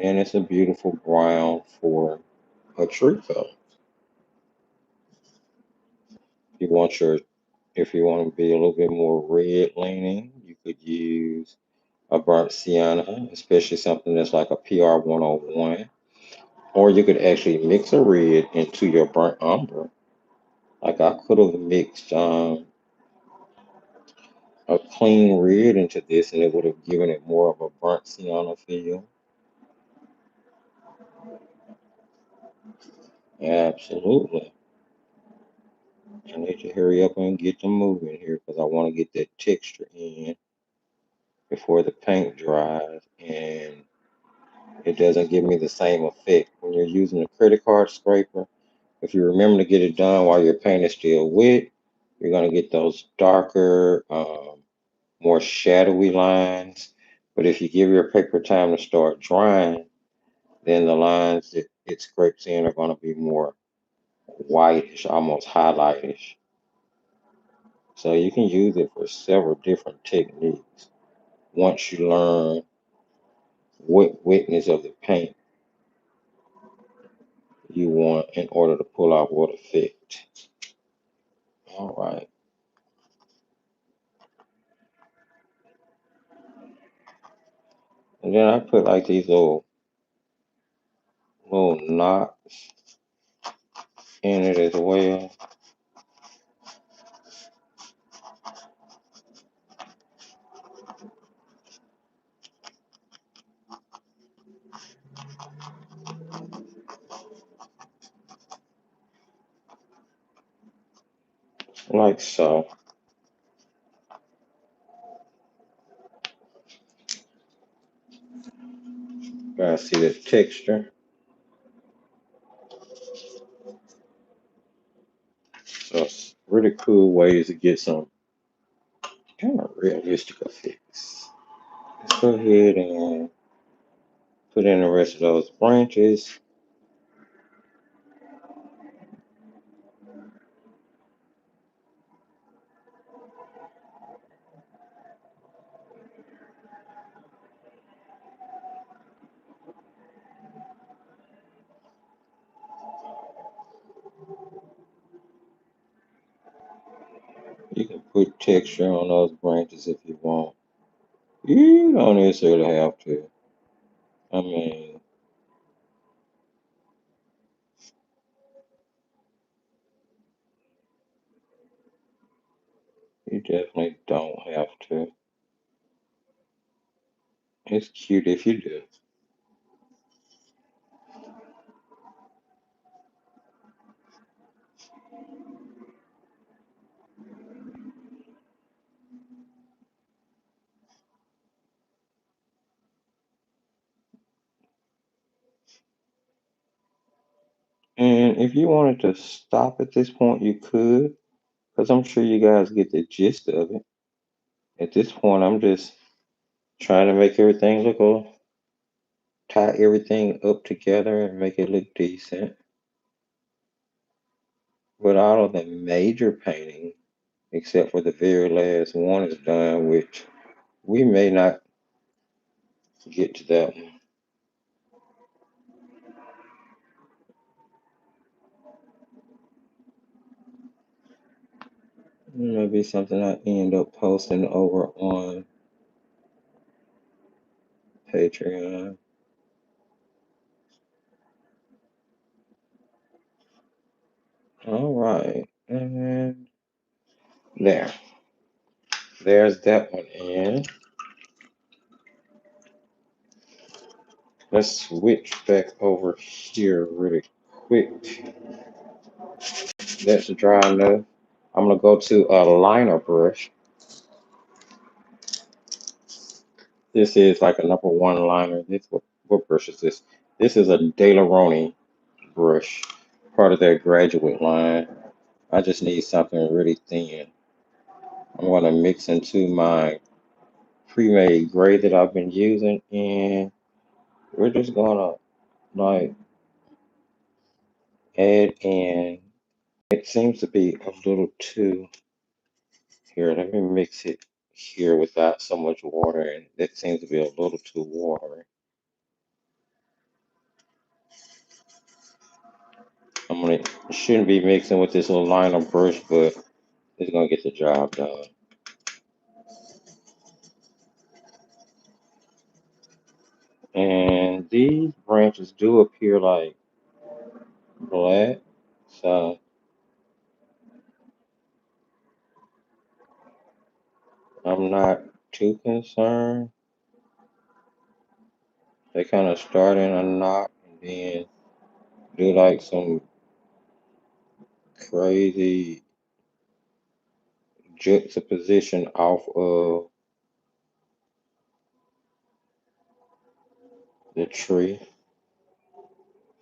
Speaker 1: And it's a beautiful brown for a tree color. If you want your, if you want to be a little bit more red leaning, you could use a burnt sienna, especially something that's like a PR 101. Or you could actually mix a red into your burnt umber. Like I could have mixed a clean red into this and it would have given it more of a burnt sienna feel. Absolutely. I need to hurry up and get them moving here because I want to get that texture in before the paint dries and it doesn't give me the same effect. When you're using a credit card scraper, if you remember to get it done while your paint is still wet, you're going to get those darker, more shadowy lines. But if you give your paper time to start drying, then the lines that it scrapes in are going to be more whitish, almost highlightish. So you can use it for several different techniques once you learn what wetness of the paint you want in order to pull out what effect. All right. And then I put like these little knots in it as well. Like so. Guys see the texture. So it's really cool ways to get some kind of realistic effects. Let's go ahead and put in the rest of those branches. You can put texture on those branches if you want. You don't necessarily have to. I mean, you definitely don't have to. It's cute if you do. And if you wanted to stop at this point, you could, because I'm sure you guys get the gist of it. At this point, I'm just trying to make everything look tie everything up together and make it look decent. But all of the major painting, except for the very last one, is done, which we may not get to that one. Maybe something I end up posting over on Patreon. All right, and there, there's that one in. Let's switch back over here really quick. That's dry enough. I'm gonna go to a liner brush. This is like a number one liner. This what brush is this? This is a De La Roni brush, part of their graduate line. I just need something really thin. I'm going to mix into my pre-made gray that I've been using, and we're just going to like add in. It seems to be a little too here. Let me mix it here without so much water, and it seems to be a little too watery. Shouldn't be mixing with this little liner brush, but it's gonna get the job done. And these branches do appear like black, so I'm not too concerned. They kind of start in a knot and then do like some crazy juxtaposition off of the tree.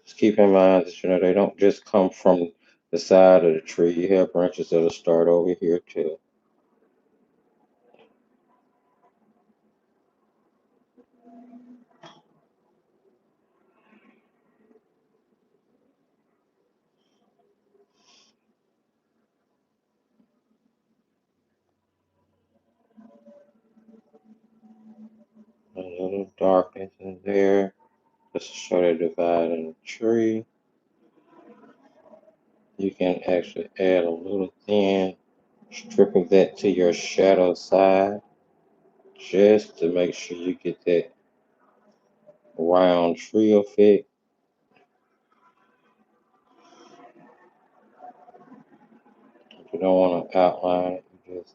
Speaker 1: Just keep in mind that they don't just come from the side of the tree. You have branches that'll start over here too. A little darkness in there, just to show the divide in the tree. You can actually add a little thin strip of that to your shadow side, just to make sure you get that round tree effect. If you don't want to outline it, you just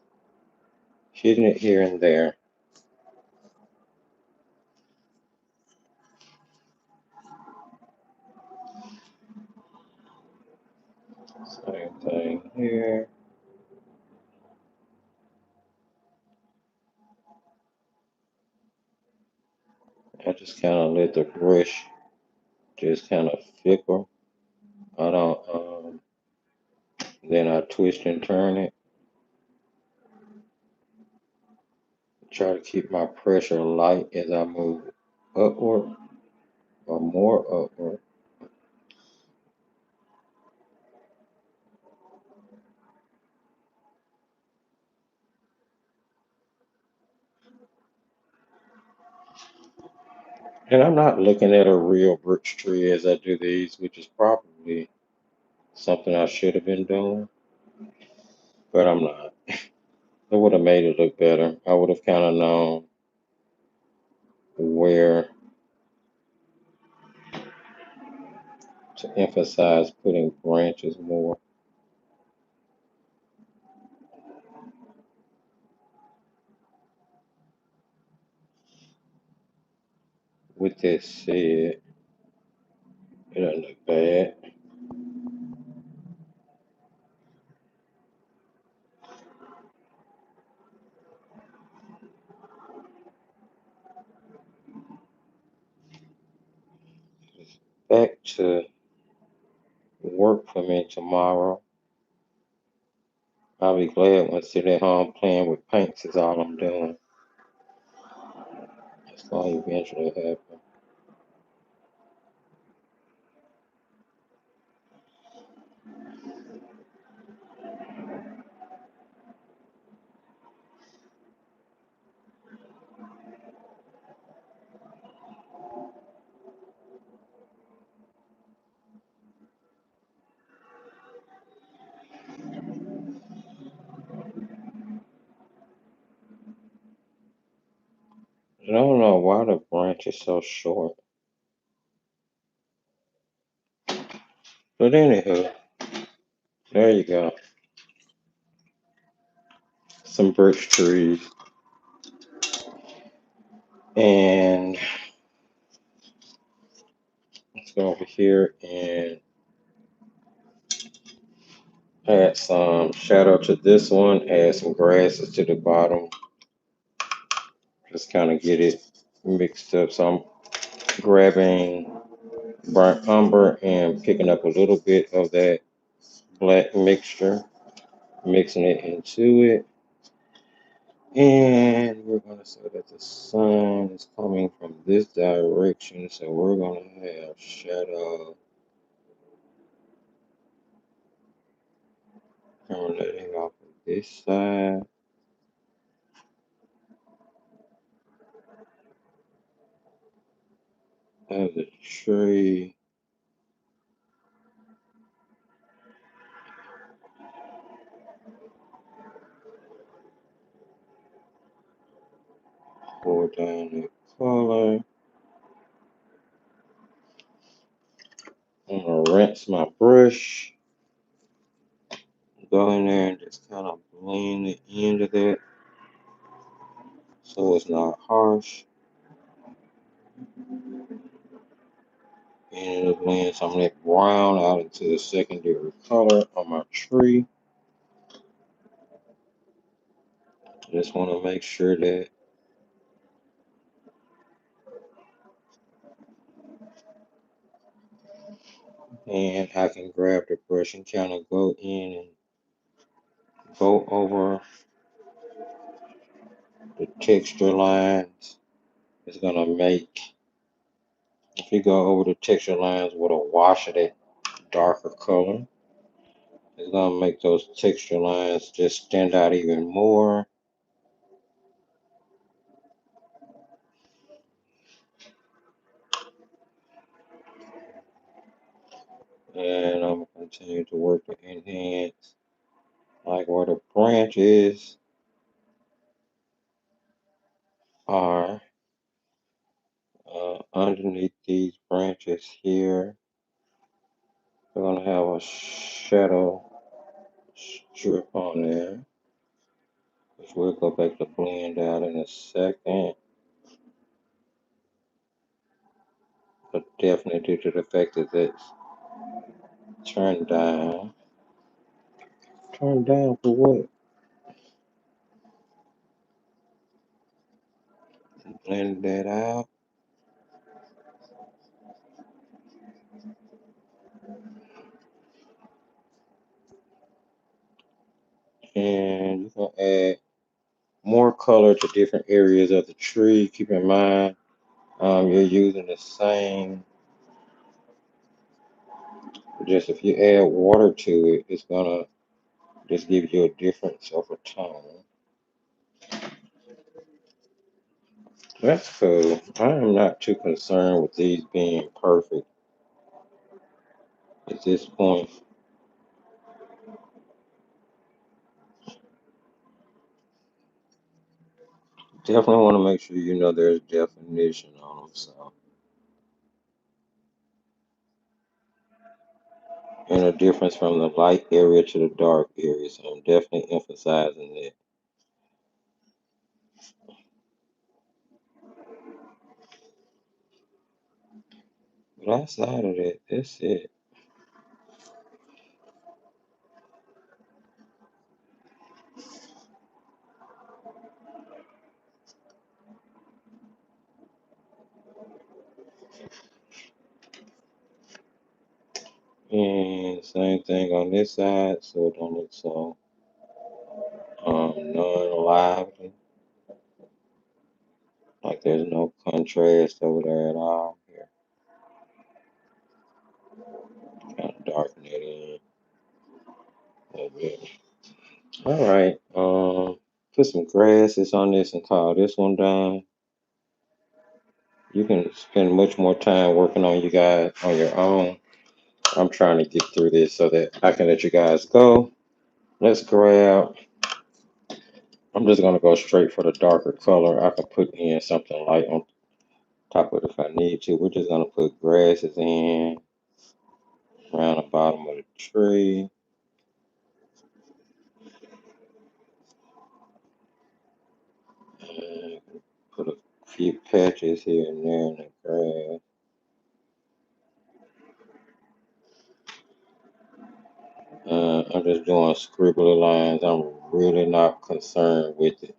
Speaker 1: hitting it here and there. Same thing here. I just kind of let the brush just kind of flicker. I don't, then I twist and turn it. Try to keep my pressure light as I move upward or more upward. And I'm not looking at a real birch tree as I do these, which is probably something I should have been doing, but I'm not. It would have made it look better. I would have kind of known where to emphasize putting branches more. With that said, it doesn't look bad. It's back to work for me tomorrow. I'll be glad when I sit at home playing with paints is all I'm doing. It's going to eventually happen. I don't know why the branch is so short. But anywho, there you go. Some birch trees. And let's go over here and add some shadow to this one. Add some grasses to the bottom. Just kind of get it mixed up. So I'm grabbing burnt umber and picking up a little bit of that black mixture, mixing it into it. And we're going to say that the sun is coming from this direction, so we're going to have shadow emanating off of this side of the tree. Pour down the color. I'm going to rinse my brush. Go in there and just kind of blend the end of that so it's not harsh. And it'll blend some of that brown out into the secondary color on my tree. Just want to make sure that and I can grab the brush and kind of go in and go over the texture lines. It's gonna make, if you go over the texture lines with a wash of that darker color, it's gonna make those texture lines just stand out even more. And I'm gonna continue to work to enhance, like where the branches are, underneath these branches here. We're gonna have a shadow strip on there, which we'll go back to blend out in a second. But definitely due to the fact that it's turned down. Turned down for what? Blend that out. And you can add more color to different areas of the tree. Keep in mind, you're using the same, just if you add water to it, it's gonna just give you a difference of a tone. That's cool. I am not too concerned with these being perfect at this point. Definitely want to make sure you know there's definition on them. So, and a difference from the light area to the dark area. So I'm definitely emphasizing that. But outside of that, that's it. And same thing on this side, so it don't look so non-lively. Like there's no contrast over there at all. Here, kind of darken it in a little bit. All right. Put some grasses on this and call this one done. You can spend much more time working on you guys on your own. I'm trying to get through this so that I can let you guys go. Let's grab, I'm just gonna go straight for the darker color. I can put in something light on top of it if I need to. We're just gonna put grasses in around the bottom of the tree. And put a few patches here and there in the grass. I'm just doing scribbly lines. I'm really not concerned with it.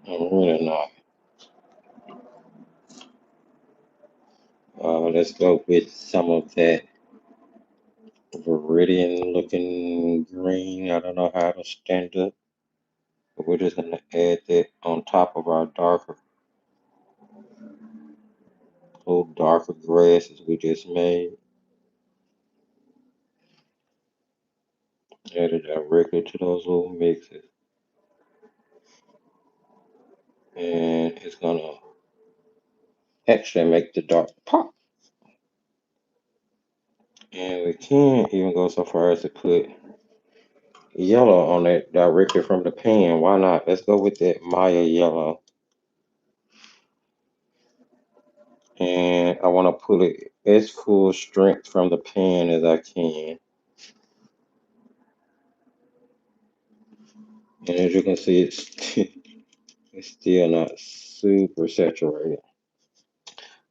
Speaker 1: I'm really not. let's go with some of that viridian looking green. I don't know how to stand up, but we're just gonna add that on top of our little darker grasses we just made. Add it directly to those little mixes. And it's gonna actually make the dark pop. And we can even go so far as to put yellow on it directly from the pan. Why not? Let's go with that Maya yellow. And I want to put it as full strength from the pan as I can. And as you can see, it's still not super saturated.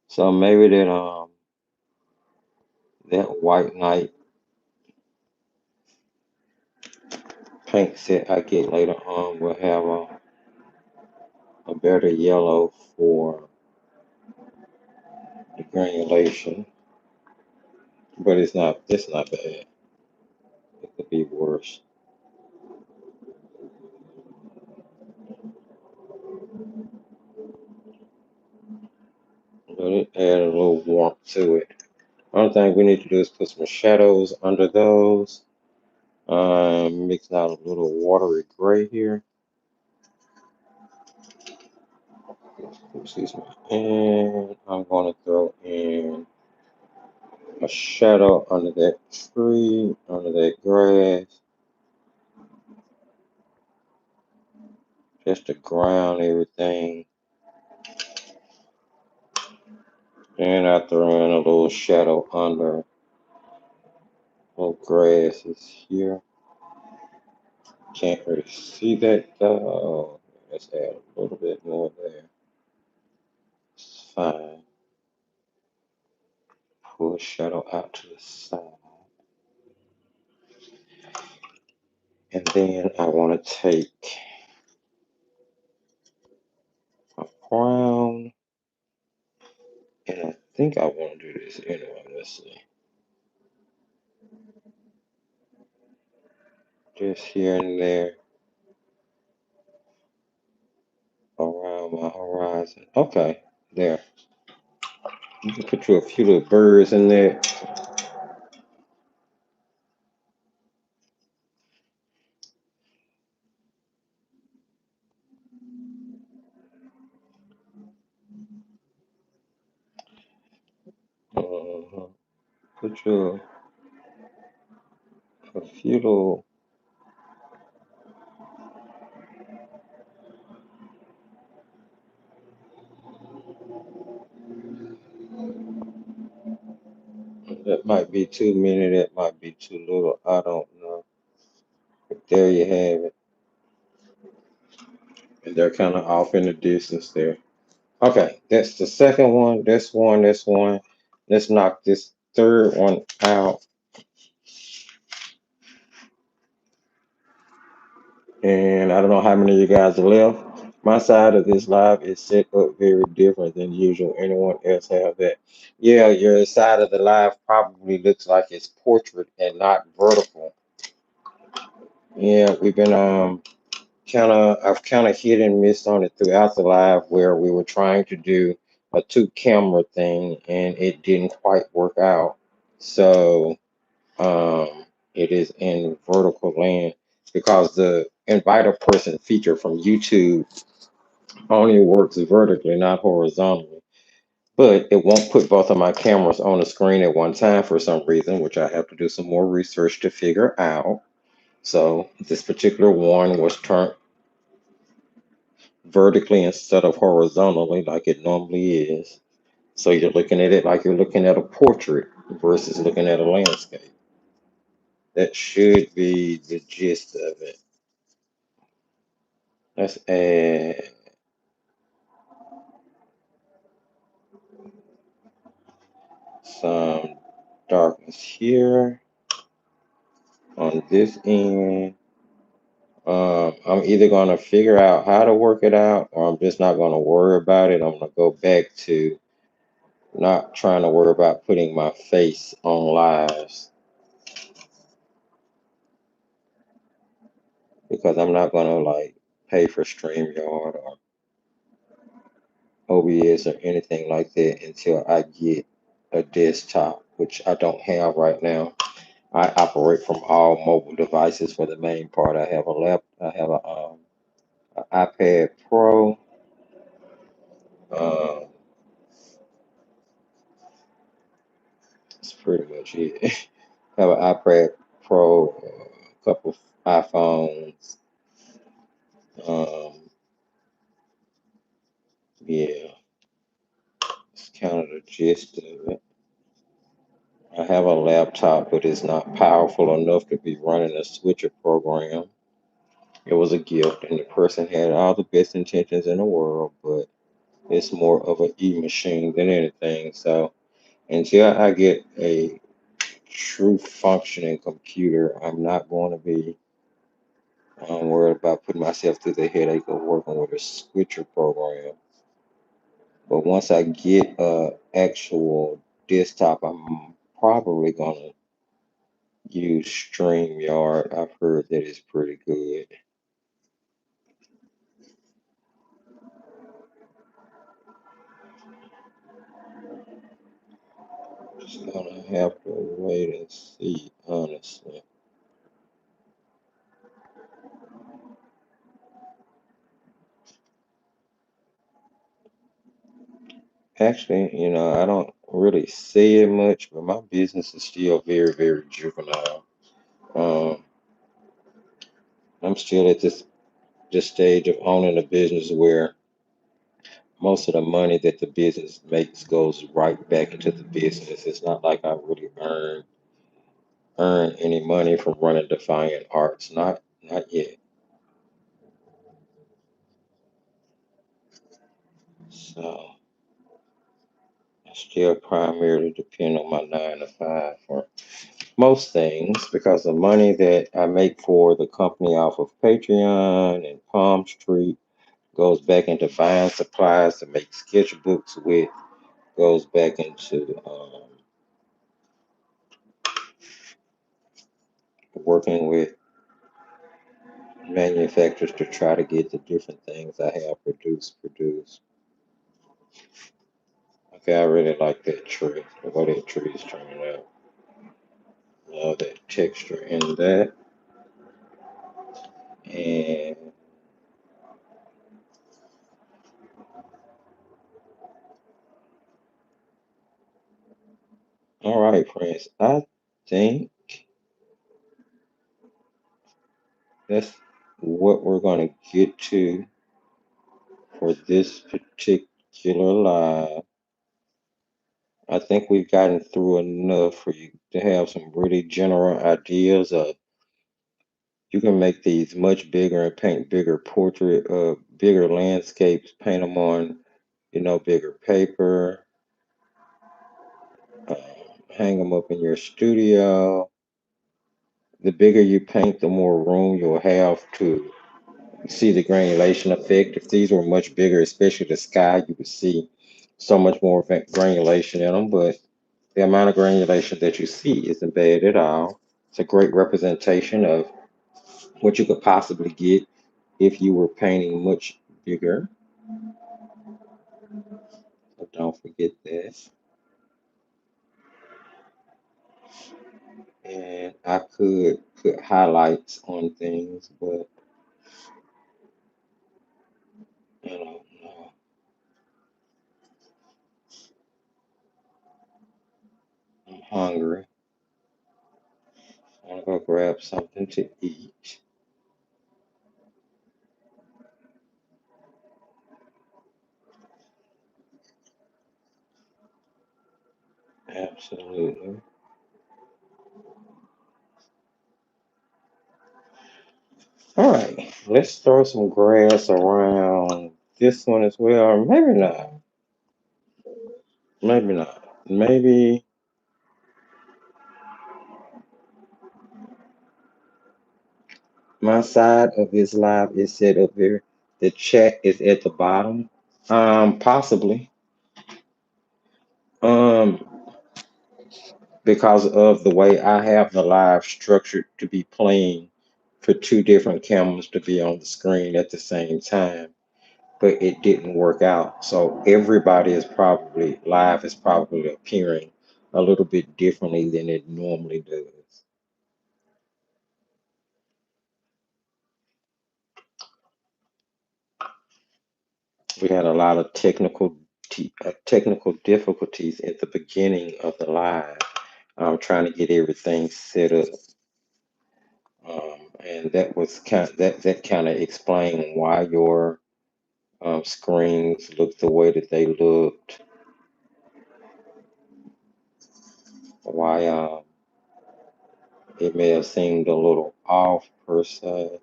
Speaker 1: So maybe that white night paint set I get later on will have a better yellow for the granulation. But it's not bad. It could be worse. But it add a little warmth to it. Only thing we need to do is put some shadows under those. Mix out a little watery gray here. Excuse me. And I'm going to throw in a shadow under that tree, under that grass, just to ground everything. And I throw in a little shadow under little grasses here. Can't really see that though. Let's add a little bit more there. It's fine. Pull a shadow out to the side. And then I want to take a brown, and I think I want to do this anyway. Let's see. Just here and there around my horizon. Okay, there. You can put you a few little birds in there. Uh, put you a few little. That might be too many. That might be too little. I don't know. But there you have it. And they're kind of off in the distance there. Okay, that's the second one. This one, this one. Let's knock this third one out. And I don't know how many of you guys are left. My side of this live is set up very different than usual. Anyone else have that? Yeah, your side of the live probably looks like it's portrait and not vertical. Yeah, we've been I've kind of hit and missed on it throughout the live where we were trying to do a two camera thing and it didn't quite work out. So it is in vertical land because the invite a person feature from YouTube only works vertically, not horizontally. But it won't put both of my cameras on the screen at one time for some reason, which I have to do some more research to figure out. So this particular one was turned vertically instead of horizontally like it normally is. So you're looking at it like you're looking at a portrait versus looking at a landscape. That should be the gist of it. Let's add some darkness here on this end. I'm either going to figure out how to work it out or I'm just not going to worry about it. I'm going to go back to not trying to worry about putting my face on lives because I'm not gonna like pay for StreamYard or OBS or anything like that until I get a desktop, which I don't have right now. I operate from all mobile devices for the main part. I have an iPad Pro. Um, that's pretty much it. I have an iPad Pro, a couple of iPhones. Um, yeah, it's kind of the gist of it. I have a laptop, but it's not powerful enough to be running a switcher program. It was a gift, and the person had all the best intentions in the world, but it's more of an e-machine than anything. So until I get a true functioning computer, I'm not going to be worried about putting myself through the headache of working with a switcher program. But once I get a actual desktop, I'm probably gonna use StreamYard. I've heard that it's pretty good. Just gonna have to wait and see, honestly. Actually, I don't really say it much, but my business is still very, very juvenile. Um, I'm still at this stage of owning a business where most of the money that the business makes goes right back into the business. It's not like I really earn any money from running Defiant Arts. Not yet. So I still primarily depend on my 9 to 5 for most things because the money that I make for the company off of Patreon and Palm Street goes back into buying supplies to make sketchbooks with, goes back into working with manufacturers to try to get the different things I have produced. Okay, I really like that tree, the way that tree is turning out. Love that texture in that. And all right, friends, I think that's what we're going to get to for this particular live. I think we've gotten through enough for you to have some really general ideas of you can make these much bigger and paint bigger bigger landscapes, paint them on, bigger paper, uh, hang them up in your studio. The bigger you paint, the more room you'll have to see the granulation effect. If these were much bigger, especially the sky, you would see so much more granulation in them. But the amount of granulation that you see isn't bad at all. It's a great representation of what you could possibly get if you were painting much bigger. So don't forget that. And I could put highlights on things, but I don't know. I'm hungry. I'm gonna go grab something to eat. Absolutely. All right, let's throw some grass around this one as well, or maybe not. Maybe not. Maybe my side of this live is set up there. The chat is at the bottom. Possibly. because of the way I have the live structured to be playing for two different cameras to be on the screen at the same time, but it didn't work out. So everybody is probably live is probably appearing a little bit differently than it normally does. We had a lot of technical difficulties at the beginning of the live. Trying to get everything set up, and that was that kind of explained why your screens looked the way that they looked. Why it may have seemed a little off per se.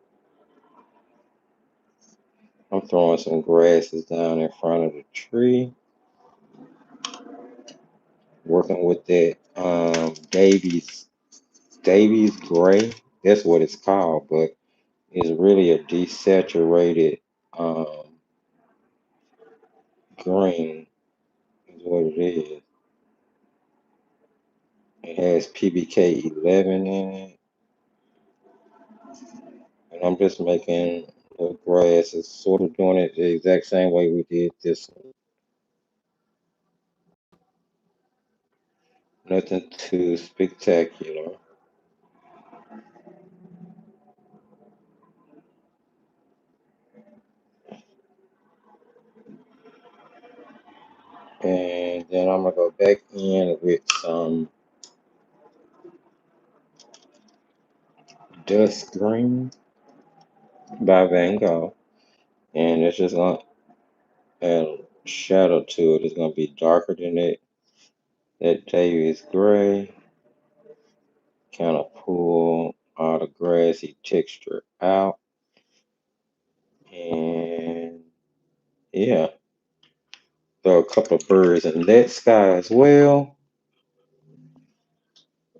Speaker 1: I'm throwing some grasses down in front of the tree, working with that Davies gray. That's what it's called, but it's really a desaturated um, green. Is what it is. It has PBK 11 in it, and I'm just making the grasses, sort of doing it the exact same way we did this one. Nothing too spectacular. And then I'm gonna go back in with some dust green by Van Gogh, and it's just gonna add a shadow to it. It's gonna be darker than that Davies gray. Kind of pull all the grassy texture out, and yeah, throw a couple of birds in that sky as well.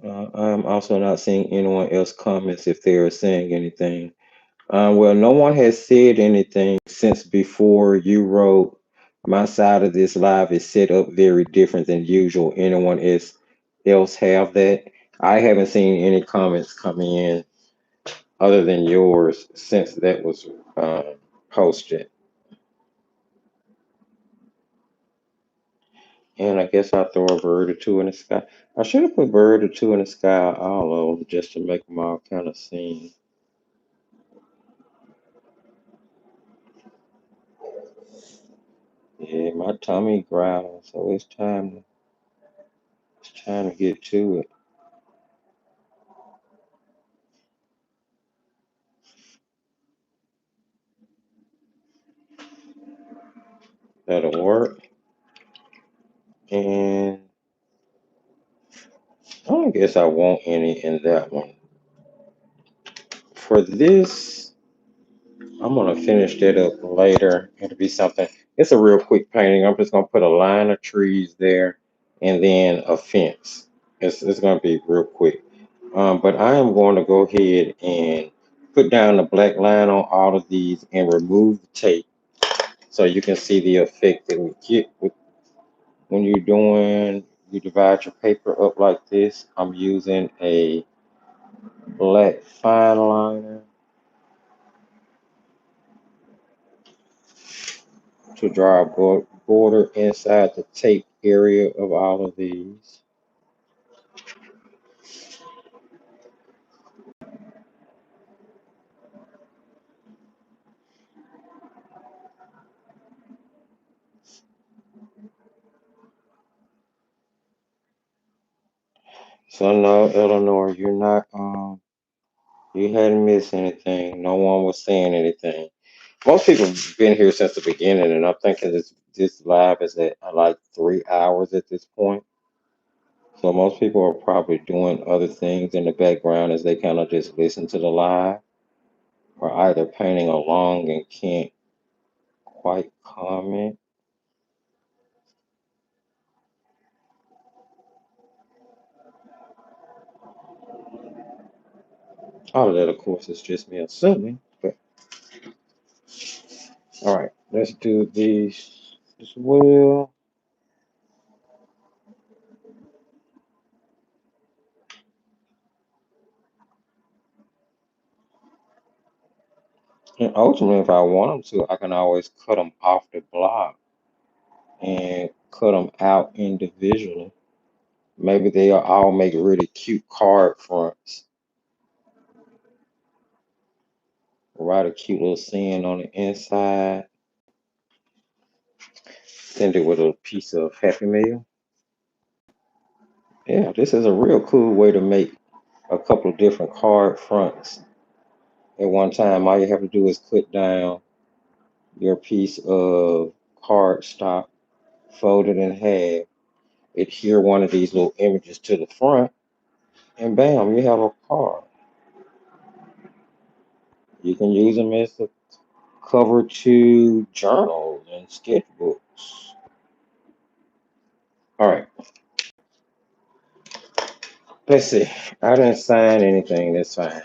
Speaker 1: I'm also not seeing anyone else comments if they are saying anything. Well, no one has said anything since before you wrote. My side of this live is set up very different than usual. Anyone else have that? I haven't seen any comments come in other than yours since that was posted. And I guess I'll throw a bird or two in the sky. I should have put bird or two in the sky, all of them, just to make them all kind of sing. Yeah, my tummy growling, so it's time to get to it. That'll work. And I don't guess I want any in that one. For this, I'm gonna finish that up later. It'll be something. It's a real quick painting. I'm just gonna put a line of trees there and then a fence. It's gonna be real quick. But I am going to go ahead and put down the black line on all of these and remove the tape so you can see the effect that we get when you divide your paper up like this. I'm using a black fine liner to draw a border inside the tape area of all of these. So no, Eleanor, you hadn't missed anything. No one was saying anything. Most people have been here since the beginning, and I'm thinking this live is at like 3 hours at this point. So most people are probably doing other things in the background as they kind of just listen to the live, or either painting along and can't quite comment. All of that, of course, is just me assuming. But all right, let's do these as well. And ultimately, if I want them to, I can always cut them off the block and cut them out individually. Maybe they'll all make really cute card fronts. Write a cute little saying on the inside. Send it with a piece of Happy Meal. Yeah, this is a real cool way to make a couple of different card fronts at one time. All you have to do is put down your piece of cardstock, fold it in half, adhere one of these little images to the front, and bam, you have a card. You can use them as the cover to journals and sketchbooks. All right, let's see. I didn't sign anything. That's fine.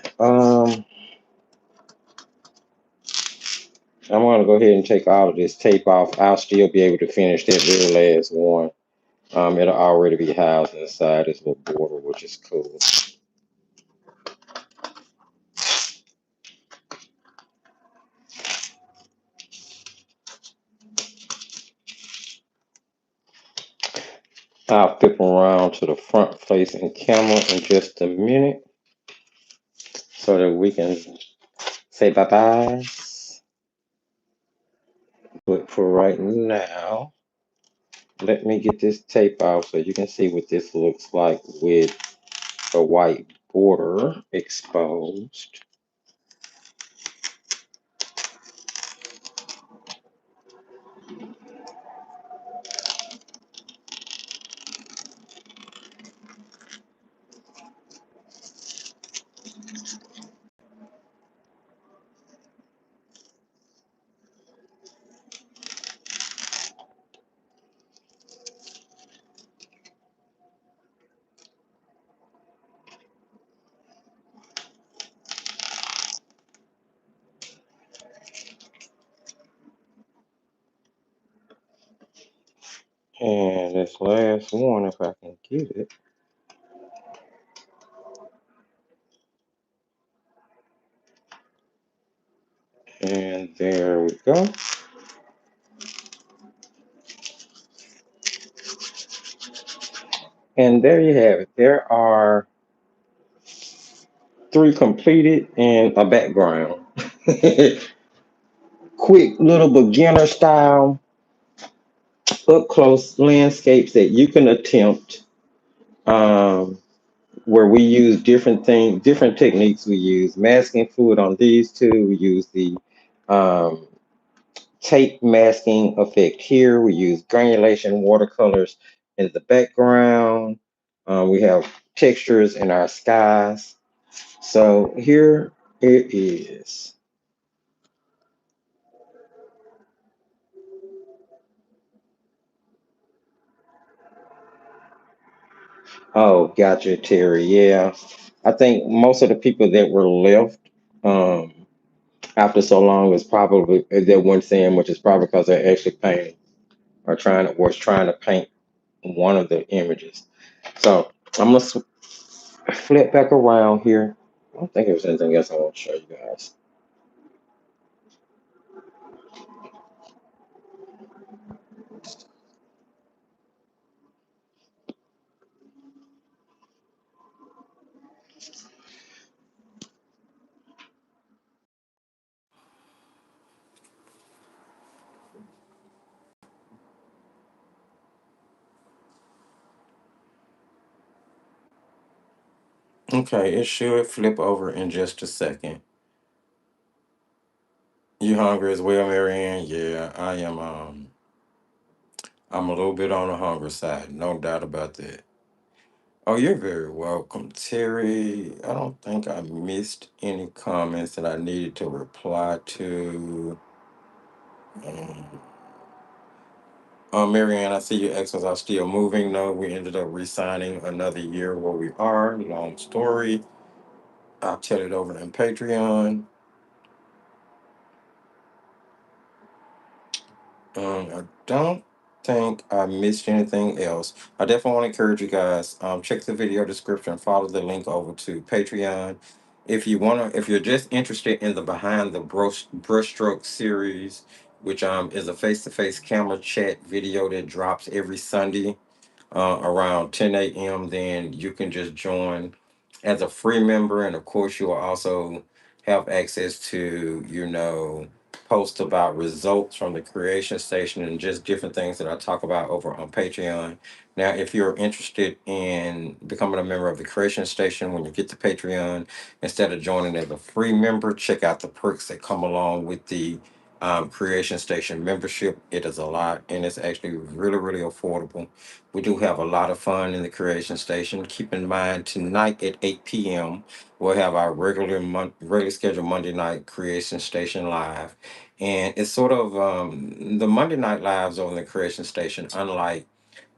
Speaker 1: I'm gonna go ahead and take all of this tape off. I'll still be able to finish that very last one. It'll already be housed inside this little border, which is cool. I'll flip around to the front facing camera in just a minute so that we can say bye bye. But for right now, let me get this tape off so you can see what this looks like with a white border exposed. And this last one, if I can get it. And there we go. And there you have it. There are three completed and a background. Quick little beginner style up close landscapes that you can attempt, um, where we use different things, different techniques. We use masking fluid on these two. We use the um, tape masking effect here. We use granulation watercolors in the background. We have textures in our skies. So here it is. Oh, gotcha, Terry. Yeah. I think most of the people that were left um, after so long is probably that one saying, which is probably because they're actually painting or trying to paint one of the images. So I'm gonna flip back around here. I don't think there's anything else I want to show you guys. Okay, it should flip over in just a second. You hungry as well, Marianne? Yeah, I am. I'm a little bit on the hungry side, no doubt about that. Oh, you're very welcome, Terry. I don't think I missed any comments that I needed to reply to. Um, Marianne, I see your exes are still moving. No, we ended up resigning another year where we are. Long story. I'll tell it over in Patreon. I don't think I missed anything else. I definitely want to encourage you guys. Check the video description. Follow the link over to Patreon. If you're just interested in the behind the brushstroke series, which is a face-to-face camera chat video that drops every Sunday around 10 a.m., then you can just join as a free member. And of course, you will also have access to, posts about results from the creation station and just different things that I talk about over on Patreon. Now, if you're interested in becoming a member of the creation station, when you get to Patreon, instead of joining as a free member, check out the perks that come along with the creation station membership. It is a lot, and it's actually really, really affordable. We do have a lot of fun in the creation station. Keep in mind, tonight at 8 p.m., we'll have our regular scheduled Monday night creation station live. And it's sort of the Monday night lives on the creation station, unlike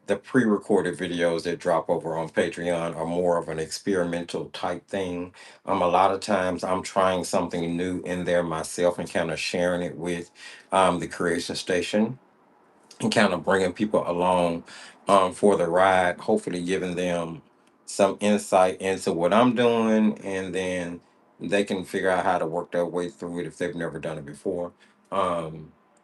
Speaker 1: the pre-recorded videos that drop over on Patreon, are more of an experimental type thing. A lot of times I'm trying something new in there myself and kind of sharing it with the creation station and kind of bringing people along for the ride, hopefully giving them some insight into what I'm doing, and then they can figure out how to work their way through it if they've never done it before.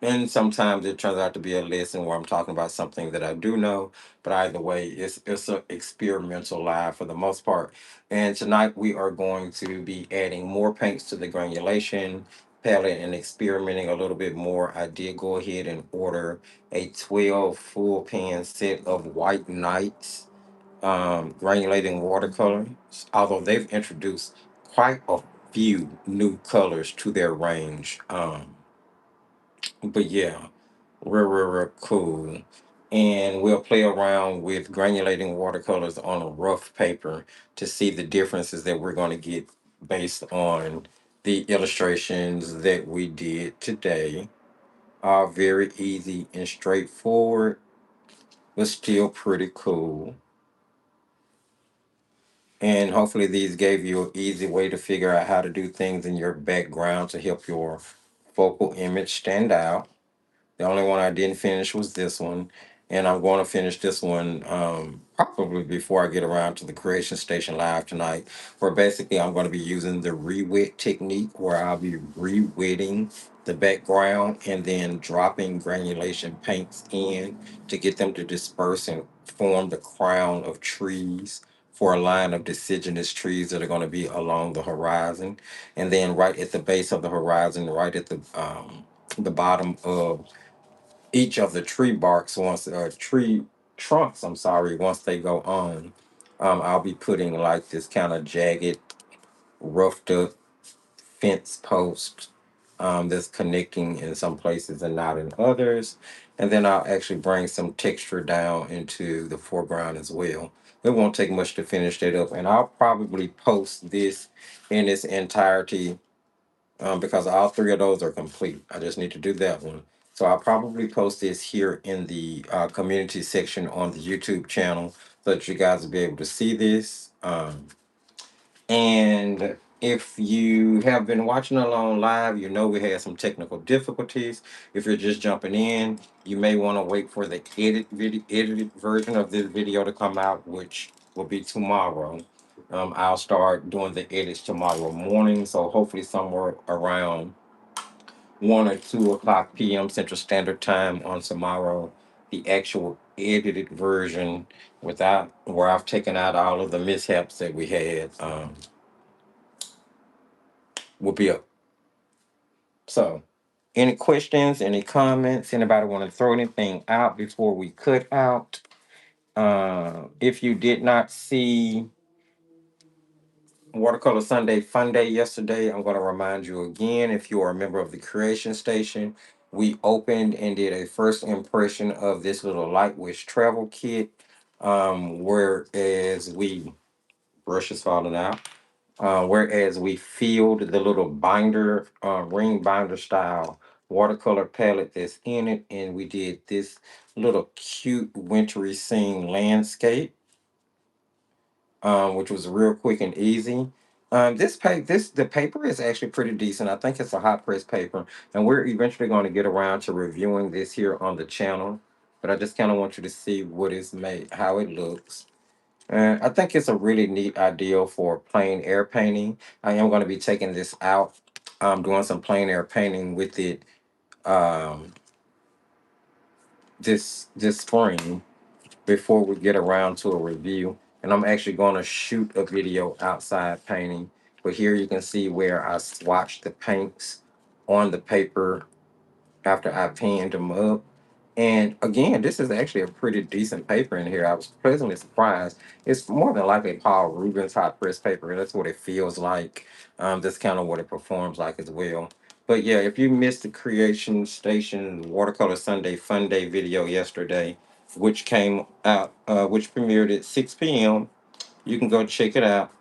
Speaker 1: And sometimes it turns out to be a lesson where I'm talking about something that I do know, but either way, it's an experimental live for the most part. And tonight we are going to be adding more paints to the granulation palette and experimenting a little bit more. I did go ahead and order a 12 full pan set of White Knights granulating watercolor, although they've introduced quite a few new colors to their range. But yeah, real cool. And we'll play around with granulating watercolors on a rough paper to see the differences that we're going to get based on the illustrations that we did today. Are very easy and straightforward, but still pretty cool. And hopefully these gave you an easy way to figure out how to do things in your background to help your focal image stand out. The only one I didn't finish was this one. And I'm going to finish this one probably before I get around to the Creation Station Live tonight, where basically I'm going to be using the re-wet technique where I'll be re-wetting the background and then dropping granulation paints in to get them to disperse and form the crown of trees for a line of deciduous trees that are going to be along the horizon. And then right at the base of the horizon, right at the bottom of each of the tree barks, once tree trunks, I'm sorry, once they go on, I'll be putting like this kind of jagged, roughed up fence post that's connecting in some places and not in others. And then I'll actually bring some texture down into the foreground as well. It won't take much to finish that up, and I'll probably post this in its entirety because all three of those are complete. I just need to do that one. So I'll probably post this here in the community section on the YouTube channel so that you guys will be able to see this. And if you have been watching along live, you know we had some technical difficulties. If you're just jumping in, you may want to wait for the edited version of this video to come out, which will be tomorrow. I'll start doing the edits tomorrow morning, so hopefully somewhere around 1 or 2 o'clock p.m. Central Standard Time on tomorrow, the actual edited version without where I've taken out all of the mishaps that we had will be up. So, any questions, any comments? Anybody want to throw anything out before we cut out? If you did not see Watercolor Sunday Fun Day yesterday, I'm going to remind you again, if you are a member of the Creation Station, we opened and did a first impression of this little Light Wish travel kit. Whereas we, brush is falling out, whereas we filled the little binder, ring binder style watercolor palette that's in it, and we did this little cute wintry scene landscape, which was real quick and easy. The paper is actually pretty decent. I think it's a hot press paper, and we're eventually going to get around to reviewing this here on the channel. But I just kind of want you to see what it's made, how it looks. And I think it's a really neat idea for plein air painting. I am going to be taking this out, doing some plein air painting with it um, this spring before we get around to a review. And I'm actually going to shoot a video outside painting. But here you can see where I swatched the paints on the paper after I panned them up. And again, this is actually a pretty decent paper in here. I was pleasantly surprised. It's more than likely Paul Rubens hot press paper. That's what it feels like. That's kind of what it performs like as well. But yeah, if you missed the Creation Station Watercolor Sunday Fun Day video yesterday, which came out, which premiered at 6 p.m., you can go check it out,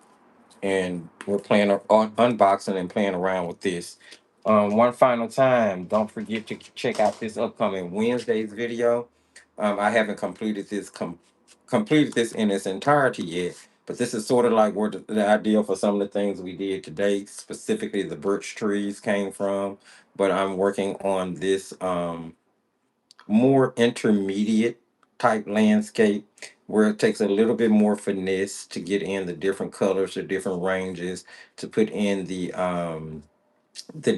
Speaker 1: and we're playing on unboxing and playing around with this. One final time, don't forget to check out this upcoming Wednesday's video. I haven't completed this in its entirety yet, but this is sort of like where the idea for some of the things we did today, specifically the birch trees, came from. But I'm working on this more intermediate type landscape where it takes a little bit more finesse to get in the different colors, the different ranges, to put in the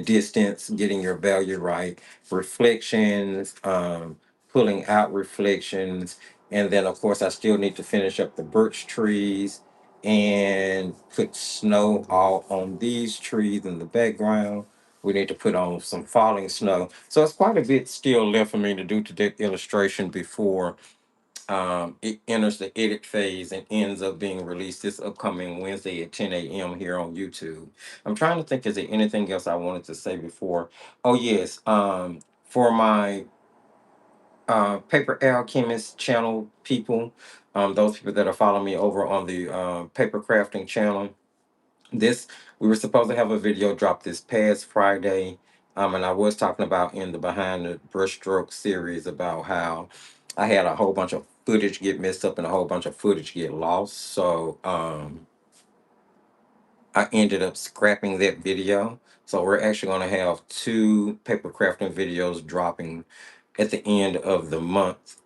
Speaker 1: distance, getting your value right, reflections, pulling out reflections, and then of course I still need to finish up the birch trees and put snow all on these trees in the background. We need to put on some falling snow. So it's quite a bit still left for me to do to the illustration before it enters the edit phase and ends up being released this upcoming Wednesday at 10 a.m. here on YouTube. I'm trying to think, is there anything else I wanted to say before? Oh, yes. For my Paper Alchemist channel people, those people that are following me over on the paper crafting channel, this we were supposed to have a video drop this past Friday. And I was talking about in the Behind the Brushstroke series about how I had a whole bunch of footage get messed up and a whole bunch of footage get lost. So I ended up scrapping that video. So we're actually going to have two paper crafting videos dropping at the end of the month,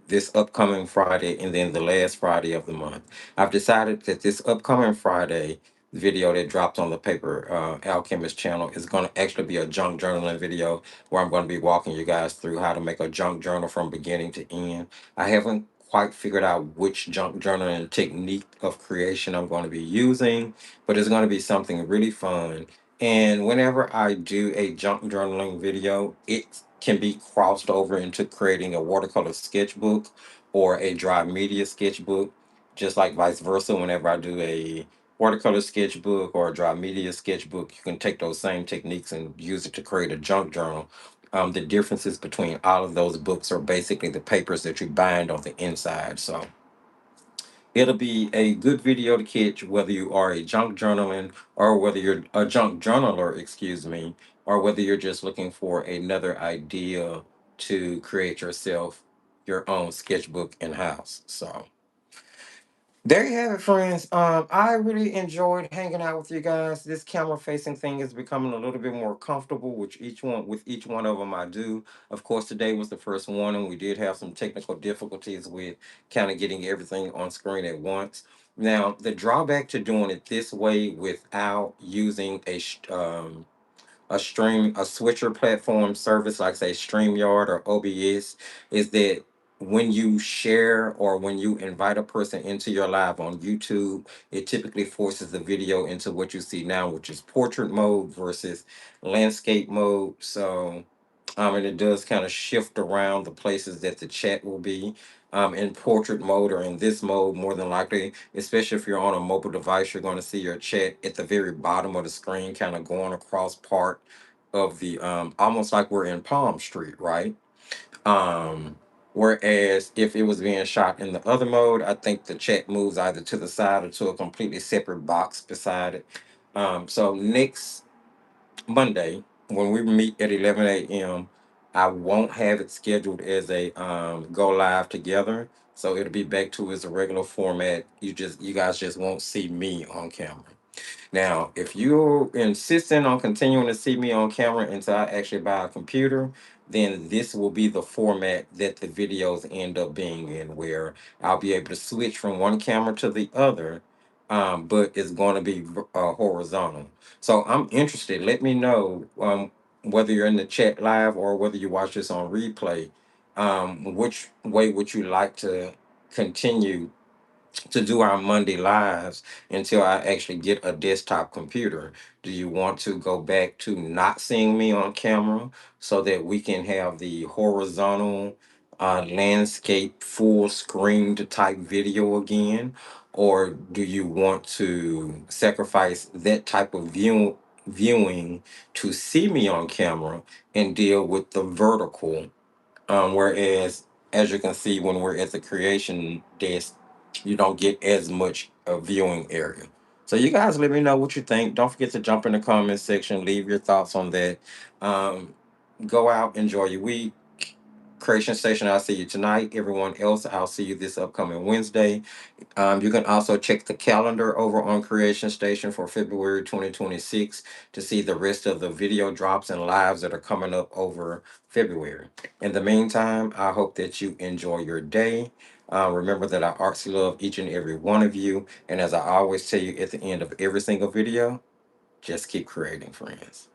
Speaker 1: this upcoming Friday and then the last Friday of the month. I've decided that this upcoming Friday video that dropped on the Paper Alchemist channel is going to actually be a junk journaling video where I'm going to be walking you guys through how to make a junk journal from beginning to end. I haven't quite figured out which junk journaling technique of creation I'm going to be using, but it's going to be something really fun. And whenever I do a junk journaling video, it can be crossed over into creating a watercolor sketchbook or a dry media sketchbook, just like vice versa. Whenever I do a watercolor sketchbook or a dry media sketchbook, you can take those same techniques and use it to create a junk journal. The differences between all of those books are basically the papers that you bind on the inside. So it'll be a good video to catch whether you are a junk journaling or whether you're a junk journaler, excuse me, or whether you're just looking for another idea to create yourself your own sketchbook in house. So there you have it, friends. I really enjoyed hanging out with you guys. This camera facing thing is becoming a little bit more comfortable with each one of them I do. Of course, today was the first one, and we did have some technical difficulties with kind of getting everything on screen at once. Now, the drawback to doing it this way without using a switcher platform service like say StreamYard or OBS is that when you share or when you invite a person into your live on YouTube, it typically forces the video into what you see now, which is portrait mode versus landscape mode. So and it does kind of shift around the places that the chat will be. In portrait mode or in this mode, more than likely, especially if you're on a mobile device, you're going to see your chat at the very bottom of the screen, kind of going across part of the almost like we're in Palm Street, right? Um, Whereas if it was being shot in the other mode, I think the chat moves either to the side or to a completely separate box beside it. So next Monday, when we meet at 11 a.m., I won't have it scheduled as a go live together. So it'll be back to its regular format. You guys just won't see me on camera. Now, if you're insisting on continuing to see me on camera until I actually buy a computer, then this will be the format that the videos end up being in, where I'll be able to switch from one camera to the other, but it's going to be horizontal. So I'm interested. Let me know, whether you're in the chat live or whether you watch this on replay. Which way would you like to continue to do our Monday lives until I actually get a desktop computer? Do you want to go back to not seeing me on camera so that we can have the horizontal landscape full screen to type video again? Or do you want to sacrifice that type of viewing to see me on camera and deal with the vertical? Whereas, as you can see, when we're at the creation desk, you don't get as much viewing area. So you guys let me know what you think. Don't forget to jump in the comment section, leave your thoughts on that. Um, Go out, enjoy your week. Creation Station, I'll see you tonight. Everyone else, I'll see you this upcoming Wednesday. You can also check the calendar over on Creation Station for February 2026 to see the rest of the video drops and lives that are coming up over February. In the meantime, I hope that you enjoy your day. Remember that I artsy love each and every one of you. And as I always tell you at the end of every single video, just keep creating, friends.